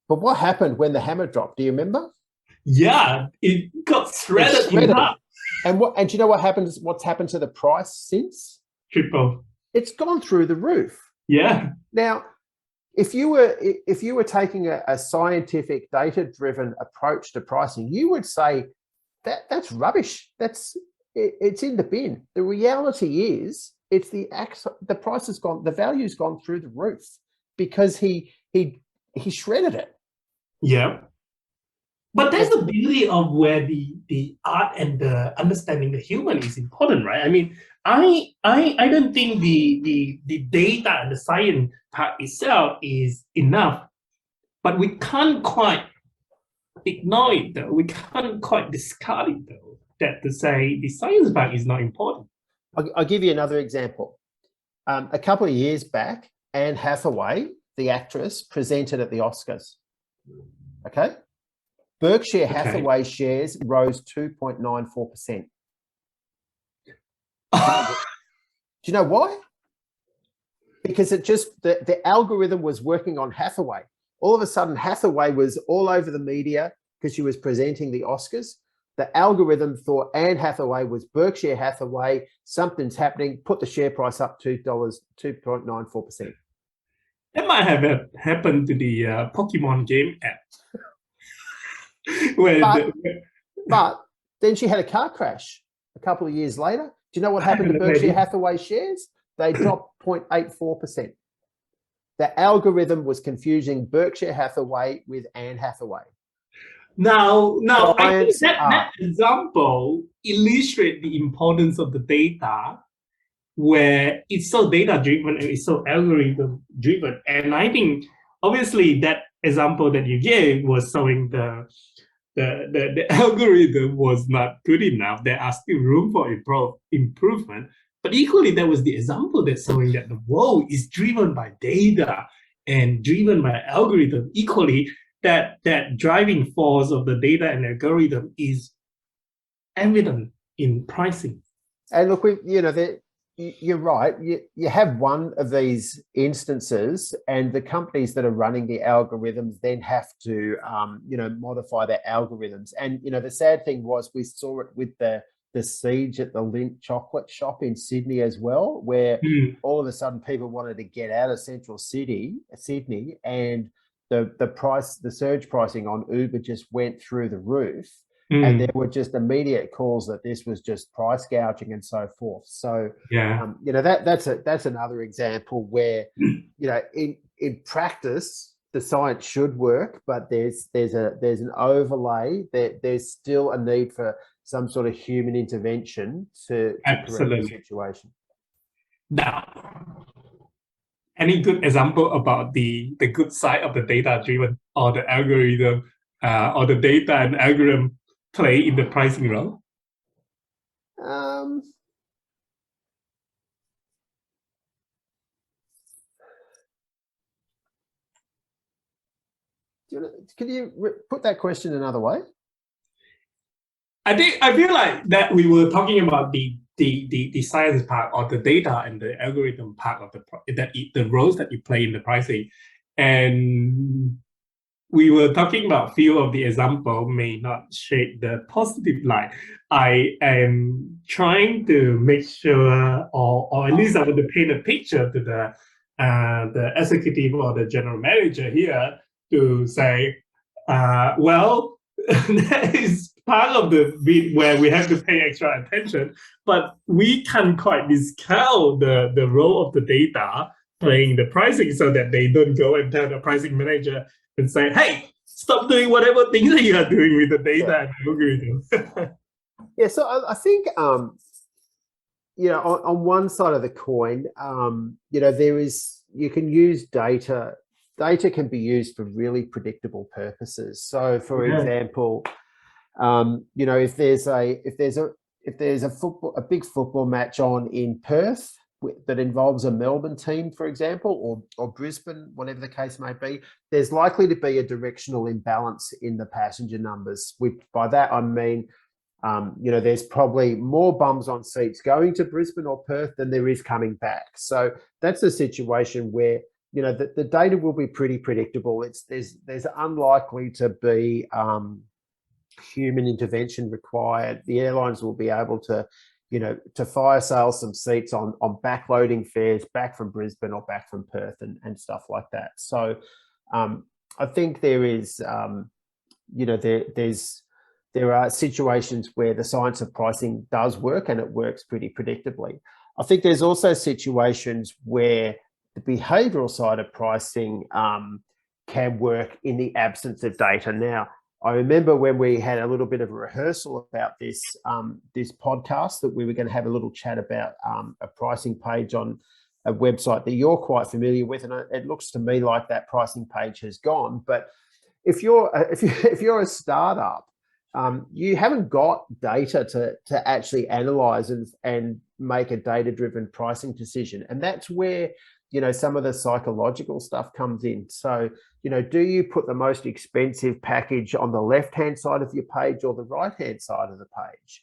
But what happened when the hammer dropped? Do you remember? Yeah, it got shredded in half. And do you know what happened? What's happened to the price since? Triple. It's gone through the roof. Yeah. Now, if you were taking a scientific, data-driven approach to pricing, you would say that's rubbish. It's in the bin. The reality is, it's the price has gone, the value's gone through the roof because he shredded it. Yeah. But that's the beauty of where the art and the understanding the human is important, right? I mean, I don't think the data and the science part itself is enough, but we can't quite ignore it though. We can't quite discard it though. That to say the science part is not important. I'll give you another example. A couple of years back, Anne Hathaway, the actress, presented at the Oscars. Okay. Berkshire Hathaway shares rose 2.94%. Do you know why? Because it just, the algorithm was working on Hathaway. All of a sudden, Hathaway was all over the media because she was presenting the Oscars. The algorithm thought Anne Hathaway was Berkshire Hathaway. Something's happening. Put the share price up $2.94%. That might have happened to the Pokemon game app. But then she had a car crash a couple of years later. Do you know what happened to Berkshire Hathaway shares? They dropped 0.84%. The algorithm was confusing Berkshire Hathaway with Anne Hathaway. Now I think that example illustrates the importance of the data, where it's so data-driven and it's so algorithm-driven. And I think, obviously, that example that you gave was showing the algorithm was not good enough. There are still room for improvement. But equally, there was the example that's showing that the world is driven by data and driven by algorithm. Equally, that driving force of the data and algorithm is evident in pricing. And look, you're right. You have one of these instances, and the companies that are running the algorithms then have to, modify their algorithms. And the sad thing was, we saw it with the siege at the Lindt chocolate shop in Sydney as well, where all of a sudden people wanted to get out of central Sydney, and the surge pricing on Uber just went through the roof. And there were just immediate calls that this was just price gouging and so forth. So, that's another example where, in practice, the science should work, but there's an overlay. There's still a need for some sort of human intervention to correct the situation. Now, any good example about the good side of the data-driven or the algorithm or the data and algorithm play in the pricing role? Can you put that question another way? I feel like that we were talking about the science part or the data and the algorithm part of the roles that you play in the pricing, and we were talking about few of the example may not shade the positive light. I am trying to make sure, or at least I want to paint a picture to the executive or the general manager here to say, well, that is part of the bit where we have to pay extra attention, but we can't quite discount the role of the data playing the pricing, so that they don't go and tell the pricing manager and say, hey, stop doing whatever things that you are doing with the data and algorithms. Yeah, so I think, on one side of the coin, you can use data. Data can be used for really predictable purposes. So, for example, if there's a big football match on in Perth that involves a Melbourne team, for example, or Brisbane, whatever the case may be, there's likely to be a directional imbalance in the passenger numbers. By that I mean, there's probably more bums on seats going to Brisbane or Perth than there is coming back. So that's a situation where the data will be pretty predictable. There's unlikely to be human intervention required. The airlines will be able to fire sale some seats on backloading fares back from Brisbane or back from Perth and stuff like that. So I think there is, there's there are situations where the science of pricing does work, and it works pretty predictably. I think there's also situations where the behavioral side of pricing can work in the absence of data. Now, I remember when we had a little bit of a rehearsal about this this podcast, that we were going to have a little chat about a pricing page on a website that you're quite familiar with, and it looks to me like that pricing page has gone. But if you're a startup, you haven't got data to actually analyze and make a data-driven pricing decision, and that's where some of the psychological stuff comes in. So do you put the most expensive package on the left-hand side of your page or the right-hand side of the page?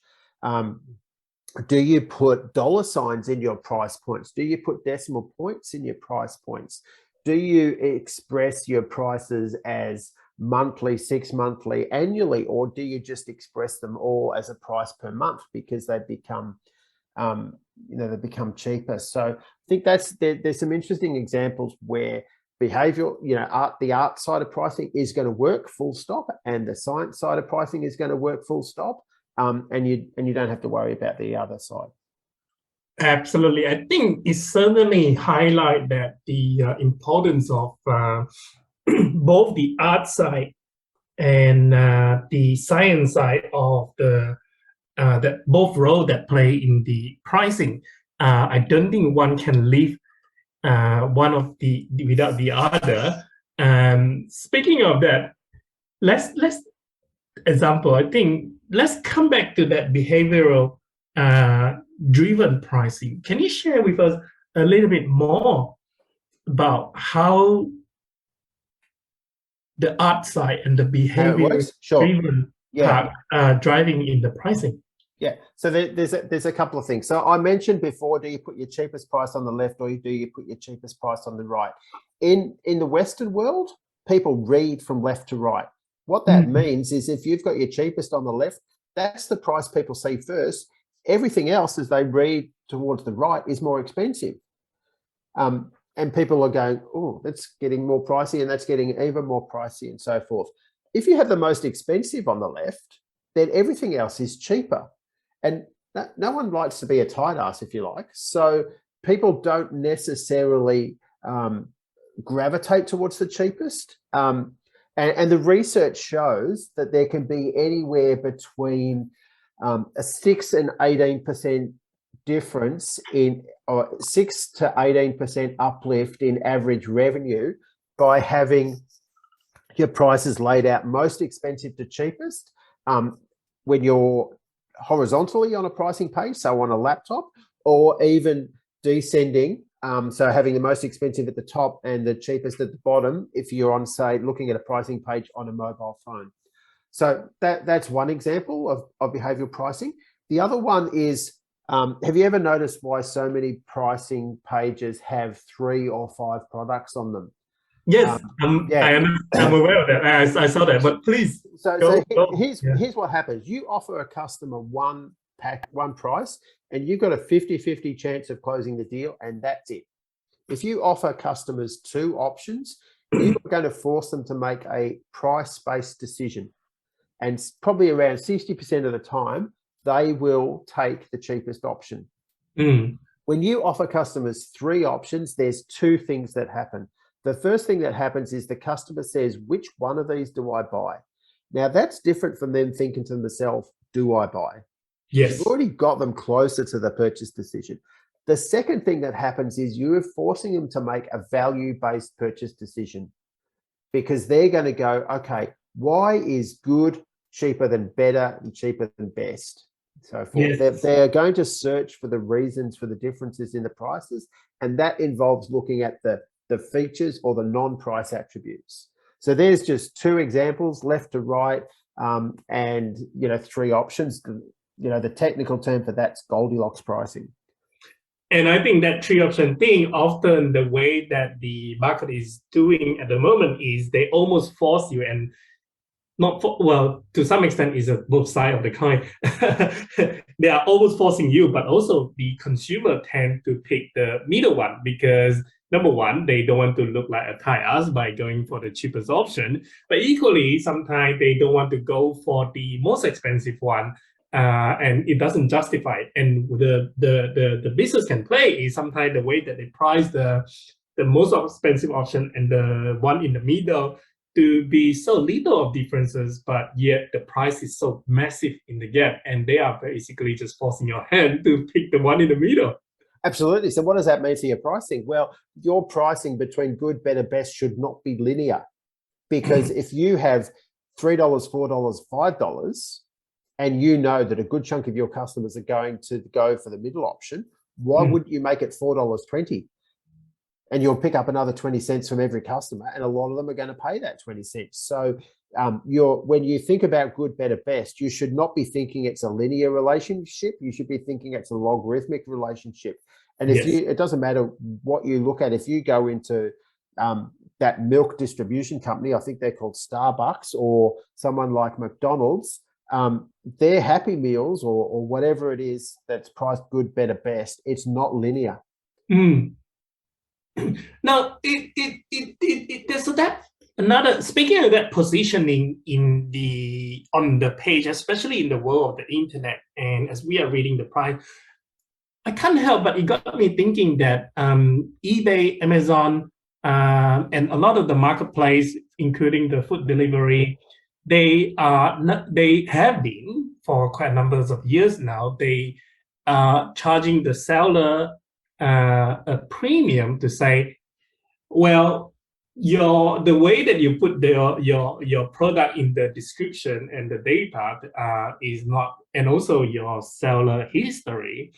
Do you put dollar signs in your price points? Do you put decimal points in your price points? Do you express your prices as monthly, 6 monthly, annually, or do you just express them all as a price per month because they become they become cheaper? So I think there's some interesting examples where behavioral, the art side of pricing is going to work full stop, and the science side of pricing is going to work full stop, and you don't have to worry about the other side. Absolutely. I think it certainly highlights that the importance of both the art side and the science side of that both roles that play in the pricing. I don't think one can leave one of the without the other. Speaking of that, let's example. I think let's come back to that behavioral driven pricing. Can you share with us a little bit more about how the art side and the behavior driven part driving in the pricing? Yeah, so there's a couple of things. So I mentioned before, do you put your cheapest price on the left, or do you put your cheapest price on the right? In the Western world, people read from left to right. What that means is if you've got your cheapest on the left, that's the price people see first. Everything else, as they read towards the right, is more expensive. And people are going, oh, that's getting more pricey, and that's getting even more pricey, and so forth. If you have the most expensive on the left, then everything else is cheaper. And no one likes to be a tight ass, if you like. So people don't necessarily gravitate towards the cheapest. And the research shows that there can be anywhere between a 6 and 18% difference in, or 6 to 18% uplift in average revenue by having your prices laid out most expensive to cheapest when you're horizontally on a pricing page, so on a laptop, or even descending, so having the most expensive at the top and the cheapest at the bottom if you're on, say, looking at a pricing page on a mobile phone. So that's one example of behavioral pricing. The other one is, have you ever noticed why so many pricing pages have 3 or 5 products on them? Yes, I'm aware of that. I saw that, but please. Here's what happens. You offer a customer one price, and you've got a 50-50 chance of closing the deal, and that's it. If you offer customers 2 options, you're going to force them to make a price-based decision. And probably around 60% of the time, they will take the cheapest option. When you offer customers 3 options, there's 2 things that happen. The first thing that happens is the customer says, which one of these do I buy? Now, that's different from them thinking to themselves, do I buy? Yes. You've already got them closer to the purchase decision. The second thing that happens is you're forcing them to make a value-based purchase decision, because they're going to go, okay, why is good cheaper than better and cheaper than best? So forth. Yes. They're going to search for the reasons for the differences in the prices, and that involves looking at the features or the non-price attributes. So there's just 2 examples, left to right, and 3 options. The technical term for that's Goldilocks pricing. And I think that 3 option thing, often the way that the market is doing at the moment is they almost force you, and not for, well, to some extent is a both side of the coin. They are almost forcing you, but also the consumer tend to pick the middle one because number one, they don't want to look like a Thai ass by going for the cheapest option. But equally, sometimes they don't want to go for the most expensive one. And it doesn't justify it. And the business can play is sometimes the way that they price the most expensive option and the one in the middle to be so little of differences, but yet the price is so massive in the gap, and they are basically just forcing your hand to pick the one in the middle. Absolutely. So what does that mean for your pricing? Well, your pricing between good, better, best should not be linear, because if you have $3, $4, $5, and you know that a good chunk of your customers are going to go for the middle option, why wouldn't you make it $4.20? And you'll pick up another 20 cents from every customer, and a lot of them are going to pay that 20 cents. So when you think about good, better, best, you should not be thinking it's a linear relationship. You should be thinking it's a logarithmic relationship. And if it doesn't matter what you look at, if you go into that milk distribution company, I think they're called Starbucks, or someone like McDonald's, their Happy Meals or whatever it is that's priced good, better, best, it's not linear. Now, so that another, speaking of that positioning on the page, especially in the world of the internet, and as we are reading the price, I can't help but it got me thinking that eBay, Amazon, and a lot of the marketplace, including the food delivery, they have been for quite a number of years now. They are charging the seller a premium to say, well, the way that you put your product in the description and the data is not, and also your seller history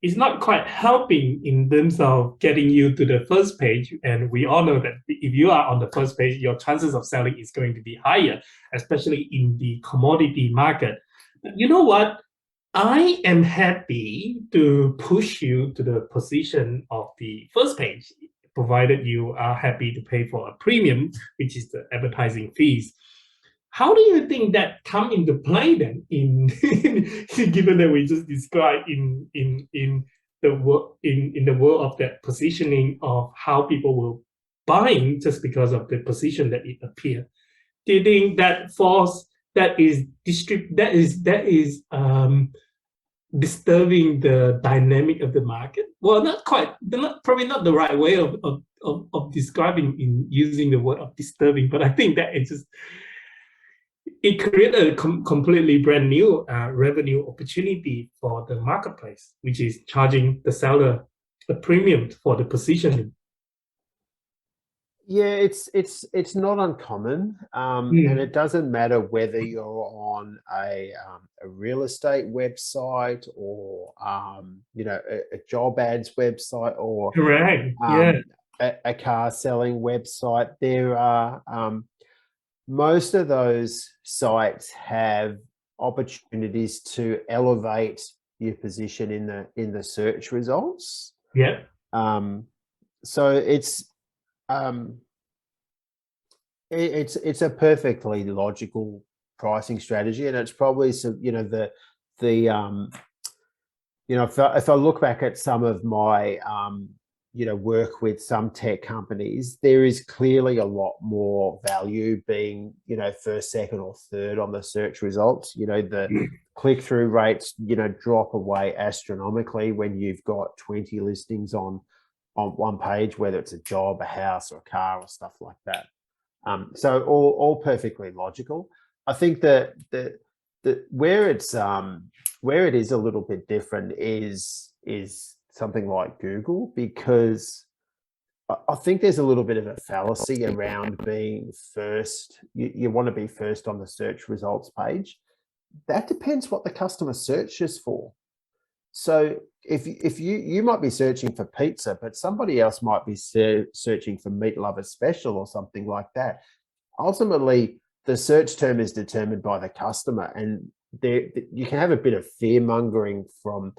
is not quite helping in terms of getting you to the first page. And we all know that if you are on the first page, your chances of selling is going to be higher, especially in the commodity market. But you know what? I am happy to push you to the position of the first page, provided you are happy to pay for a premium, which is the advertising fees. How do you think that come into play then, given that we just described in the world of that positioning of how people were buying just because of the position that it appeared? Do you think that is disturbing the dynamic of the market? Well, probably not the right way of describing in using the word of disturbing, but I think that it created a completely brand new revenue opportunity for the marketplace, which is charging the seller a premium for the positioning. Yeah, it's not uncommon, and it doesn't matter whether you're on a real estate website or a job ads website or a car selling website. There are most of those sites have opportunities to elevate your position in the search results. Yeah. So it's a perfectly logical pricing strategy, and it's probably if I look back at some of my work with some tech companies, there is clearly a lot more value being first, second, or third on the search results. The click-through rates drop away astronomically when you've got 20 listings on one page, whether it's a job, a house, or a car, or stuff like that. So all perfectly logical. I think that where it is a little bit different is something like Google, because I think there's a little bit of a fallacy around being first. You want to be first on the search results page. That depends what the customer searches for. So if you might be searching for pizza, but somebody else might be searching for meat lover special or something like that. Ultimately, the search term is determined by the customer, and you can have a bit of fear mongering from,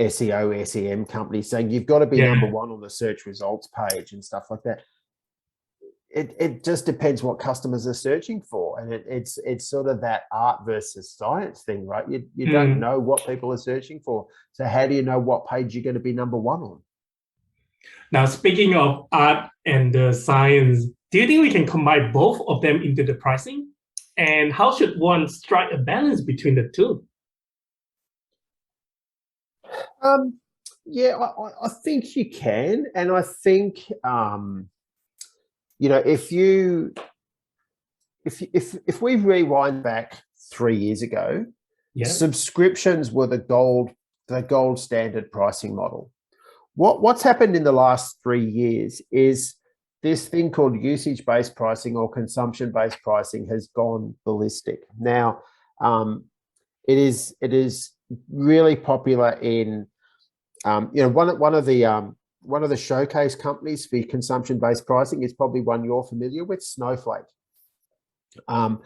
SEO, SEM companies saying you've got to be number one on the search results page and stuff like that. it just depends what customers are searching for, and it's sort of that art versus science thing, right? You don't know what people are searching for, so how do you know what page you're going to be number one on? Now, speaking of art and science, do you think we can combine both of them into the pricing? And how should one strike a balance between the two? Yeah, I think you can, and I think if we rewind back 3 years ago, subscriptions were the gold standard pricing model. What's happened in the last 3 years is this thing called usage-based pricing or consumption-based pricing has gone ballistic. Now, it is really popular in one of the showcase companies for consumption-based pricing is probably one you're familiar with, Snowflake. They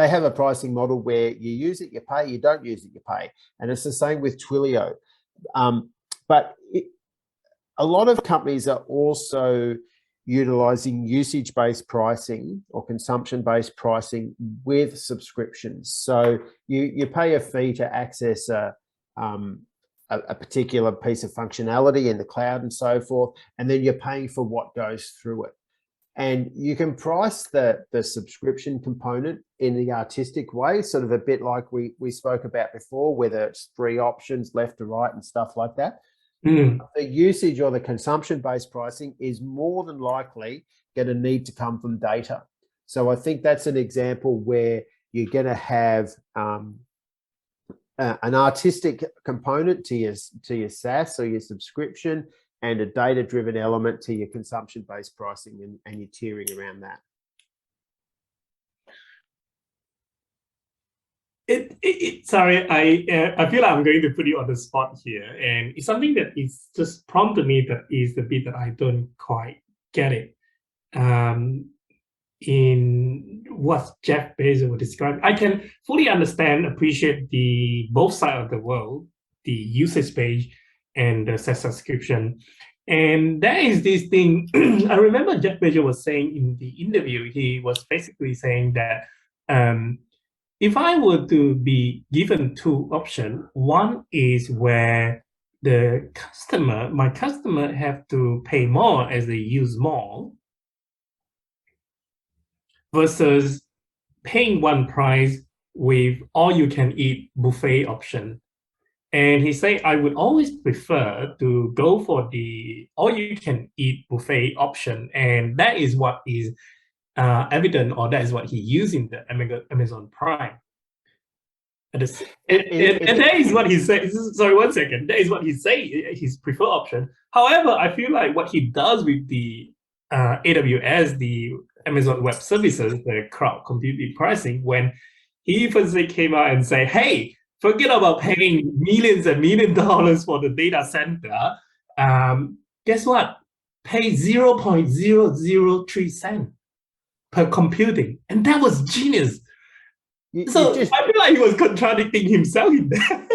have a pricing model where you use it, you pay, you don't use it, you pay. And it's the same with Twilio. But a lot of companies are also utilizing usage-based pricing or consumption-based pricing with subscriptions. So you pay a fee to access a particular piece of functionality in the cloud and so forth, and then you're paying for what goes through it. And you can price the subscription component in the artistic way, sort of a bit like we spoke about before, whether it's 3 options left to right and stuff like that. The usage or the consumption-based pricing is more than likely going to need to come from data. So I think that's an example where you're going to have an artistic component to your SaaS or your subscription, and a data-driven element to your consumption-based pricing, and your tiering around that. Sorry, I feel like I'm going to put you on the spot here, and it's something that is just prompted me that is the bit that I don't quite get it. In what Jeff Bezos was describing, I can fully understand, appreciate both sides of the world, the usage page and the SaaS subscription. And there is this thing, I remember Jeff Bezos was saying in the interview, he was basically saying that if I were to be given 2 options, one is where my customer have to pay more as they use more, versus paying one price with all-you-can-eat buffet option. And he said, I would always prefer to go for the all-you-can-eat buffet option. And that is what is evident, or that is what he used in the Amazon Prime. And that is what he said. Sorry, 1 second. That is what he said, his preferred option. However, I feel like what he does with the AWS, the Amazon Web Services, the cloud computing pricing, when he first came out and say, hey, forget about paying millions and millions of dollars for the data center. Guess what? Pay 0.003 cents per computing. And that was genius. I feel like he was contradicting himself in there.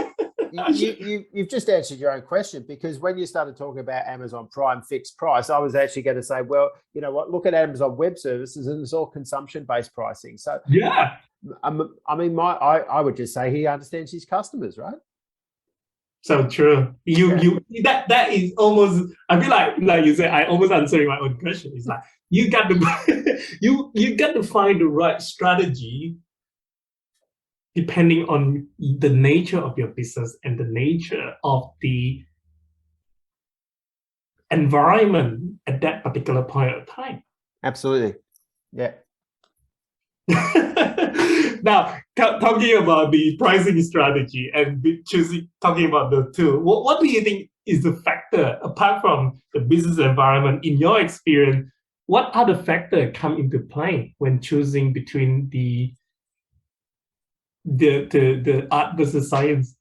You've just answered your own question, because when you started talking about Amazon Prime fixed price, I was actually going to say, well, you know what, look at Amazon Web Services and it's all consumption-based pricing. So yeah, I mean, I would just say he understands his customers, right? So true. That is almost, I feel like you said, I almost answering my own question. It's like you got to you got to find the right strategy depending on the nature of your business and the nature of the environment at that particular point of time. Absolutely. Yeah. Now, talking about the pricing strategy and talking about the two, what do you think is the factor, apart from the business environment, in your experience, what other factors come into play when choosing between the art versus science?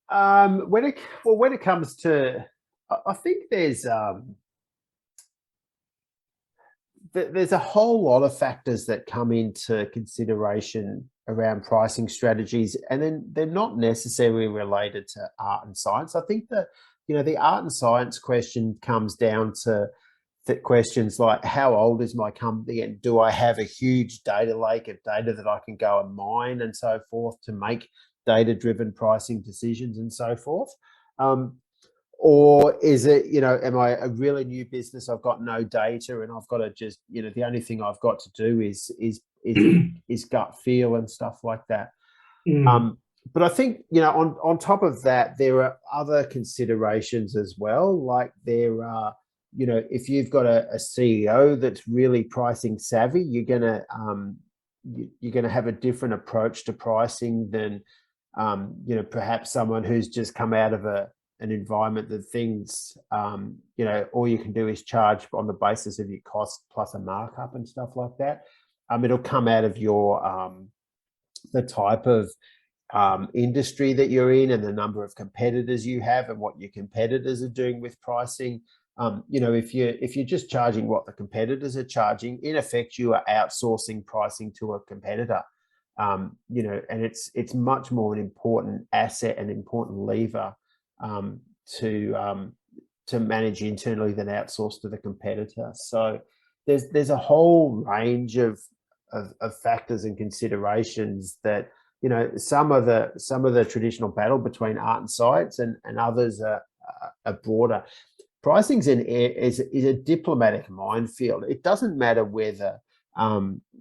When it comes to, I think there's a whole lot of factors that come into consideration around pricing strategies, and then they're not necessarily related to art and science. I think that, the art and science question comes down to questions like, how old is my company, and do I have a huge data lake of data that I can go and mine and so forth to make data-driven pricing decisions and so forth? Or is it, am I a really new business? I've got no data, and I've got to just, the only thing I've got to do is gut feel and stuff like that. But I think, on top of that, there are other considerations as well. Like there are, if you've got a CEO that's really pricing savvy, you're gonna have a different approach to pricing than, perhaps someone who's just come out of an environment that things, all you can do is charge on the basis of your cost plus a markup and stuff like that. It'll come out of your the type of industry that you're in and the number of competitors you have and what your competitors are doing with pricing. If you're just charging what the competitors are charging, in effect, you are outsourcing pricing to a competitor. And it's much more an important asset and important lever to manage internally than outsource to the competitor. So there's a whole range of factors and considerations that, some of the traditional battle between art and science and others are broader. Pricing is a diplomatic minefield. It doesn't matter whether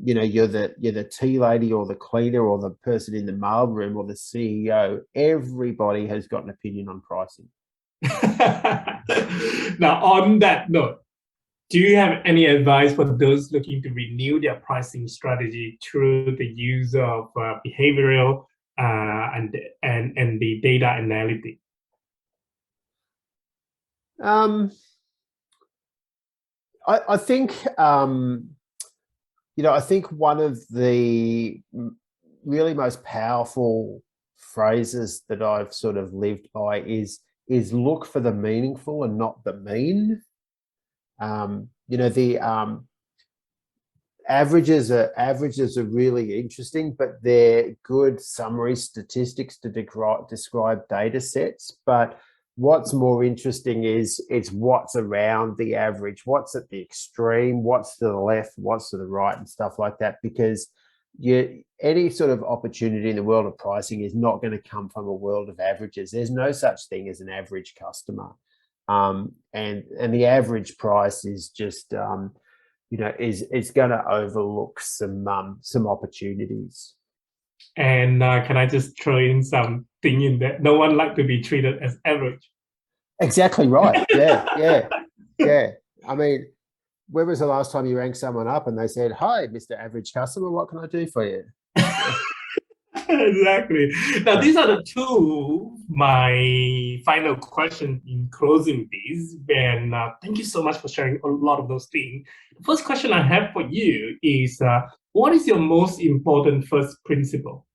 you're the tea lady or the cleaner or the person in the mailroom or the CEO. Everybody has got an opinion on pricing. Now, on that note, do you have any advice for those looking to renew their pricing strategy through the use of behavioral and the data analytics? I think I think one of the really most powerful phrases that I've sort of lived by is look for the meaningful and not the mean. The averages are really interesting, but they're good summary statistics to describe data sets. But what's more interesting is it's what's around the average, what's at the extreme, what's to the left, what's to the right, and stuff like that. Because any sort of opportunity in the world of pricing is not going to come from a world of averages. There's no such thing as an average customer. And the average price is just is going to overlook some opportunities. And can I just throw in something in that? No one like to be treated as average. Exactly right. Yeah. I mean, when was the last time you rang someone up and they said, "Hi, Mr. Average Customer, what can I do for you?" Exactly. Now, these are my final question in closing this. And thank you so much for sharing a lot of those things. The first question I have for you is, what is your most important first principle?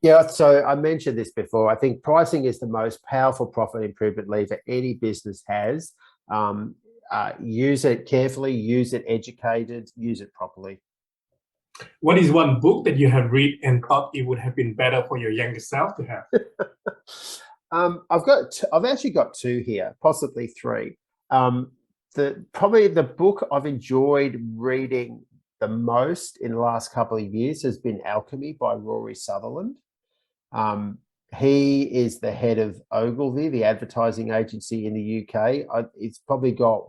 Yeah, so I mentioned this before. I think pricing is the most powerful profit improvement lever any business has. Use it carefully, use it educated, use it properly. What is one book that you have read and thought it would have been better for your younger self to have? I've actually got two here, possibly three. Probably the book I've enjoyed reading the most in the last couple of years has been Alchemy by Rory Sutherland. He is the head of Ogilvy, the advertising agency in the UK. It's probably got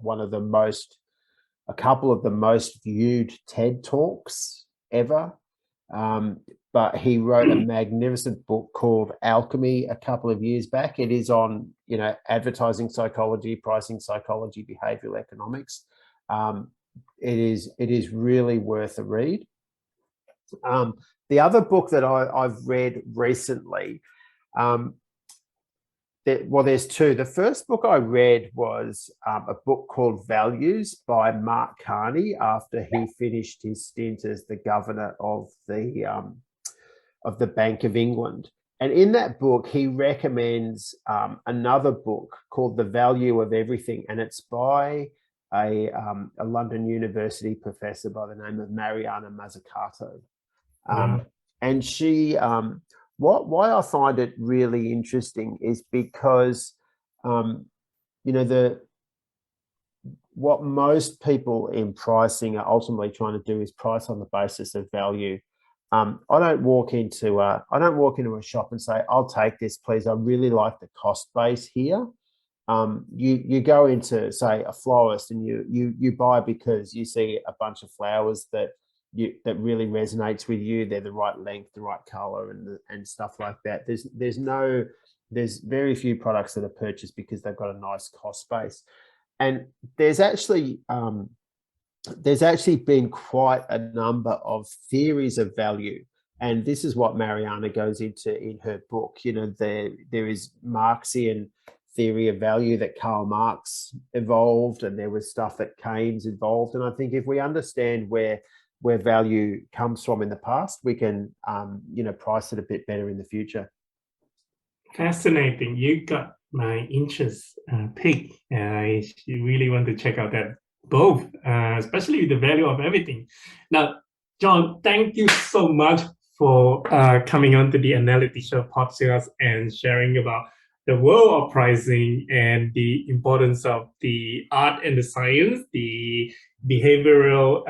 a couple of the most viewed TED Talks ever. But he wrote a magnificent book called Alchemy a couple of years back. It is on, advertising psychology, pricing psychology, behavioral economics. It is really worth a read. The other book that I've read recently, there's two. The first book I read was a book called Values by Mark Carney after he finished his stint as the governor of the Bank of England. And in that book, he recommends another book called The Value of Everything, and it's by a London University professor by the name of Mariana Mazzucato. And she, why I find it really interesting is because, the what most people in pricing are ultimately trying to do is price on the basis of value. I don't walk into a shop and say, "I'll take this, please. I really like the cost base here." You go into, say, a florist, and you buy because you see a bunch of flowers that really resonates with you. They're the right length, the right color, and stuff like that. There's very few products that are purchased because they've got a nice cost base. And there's actually been quite a number of theories of value, and this is what Mariana goes into in her book. There is Marxian theory of value that Karl Marx evolved, and there was stuff that Keynes involved. And I think if we understand where value comes from in the past, we can price it a bit better in the future. Fascinating. You got my interest picked. I really want to check out that both, especially the value of everything. Now, Jon, thank you so much for coming on to the Analytic Show podcast and sharing about the world of pricing and the importance of the art and the science, the behavioral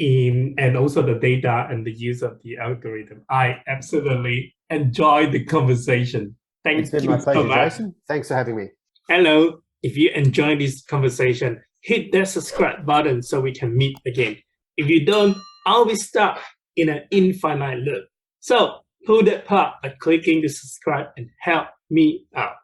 and also the data and the use of the algorithm. I absolutely enjoyed the conversation. It's been my pleasure, Jason. Thanks for having me. Hello. If you enjoyed this conversation, hit that subscribe button so we can meet again. If you don't, I'll be stuck in an infinite loop. So pull that part by clicking the subscribe and help me out.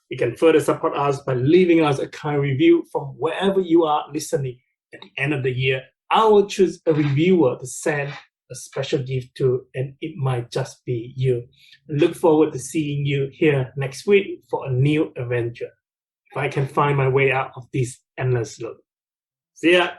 You can further support us by leaving us a kind review from wherever you are listening. At the end of the year, I will choose a reviewer to send a special gift to, and it might just be you. Look forward to seeing you here next week for a new adventure, if I can find my way out of this endless loop. See ya!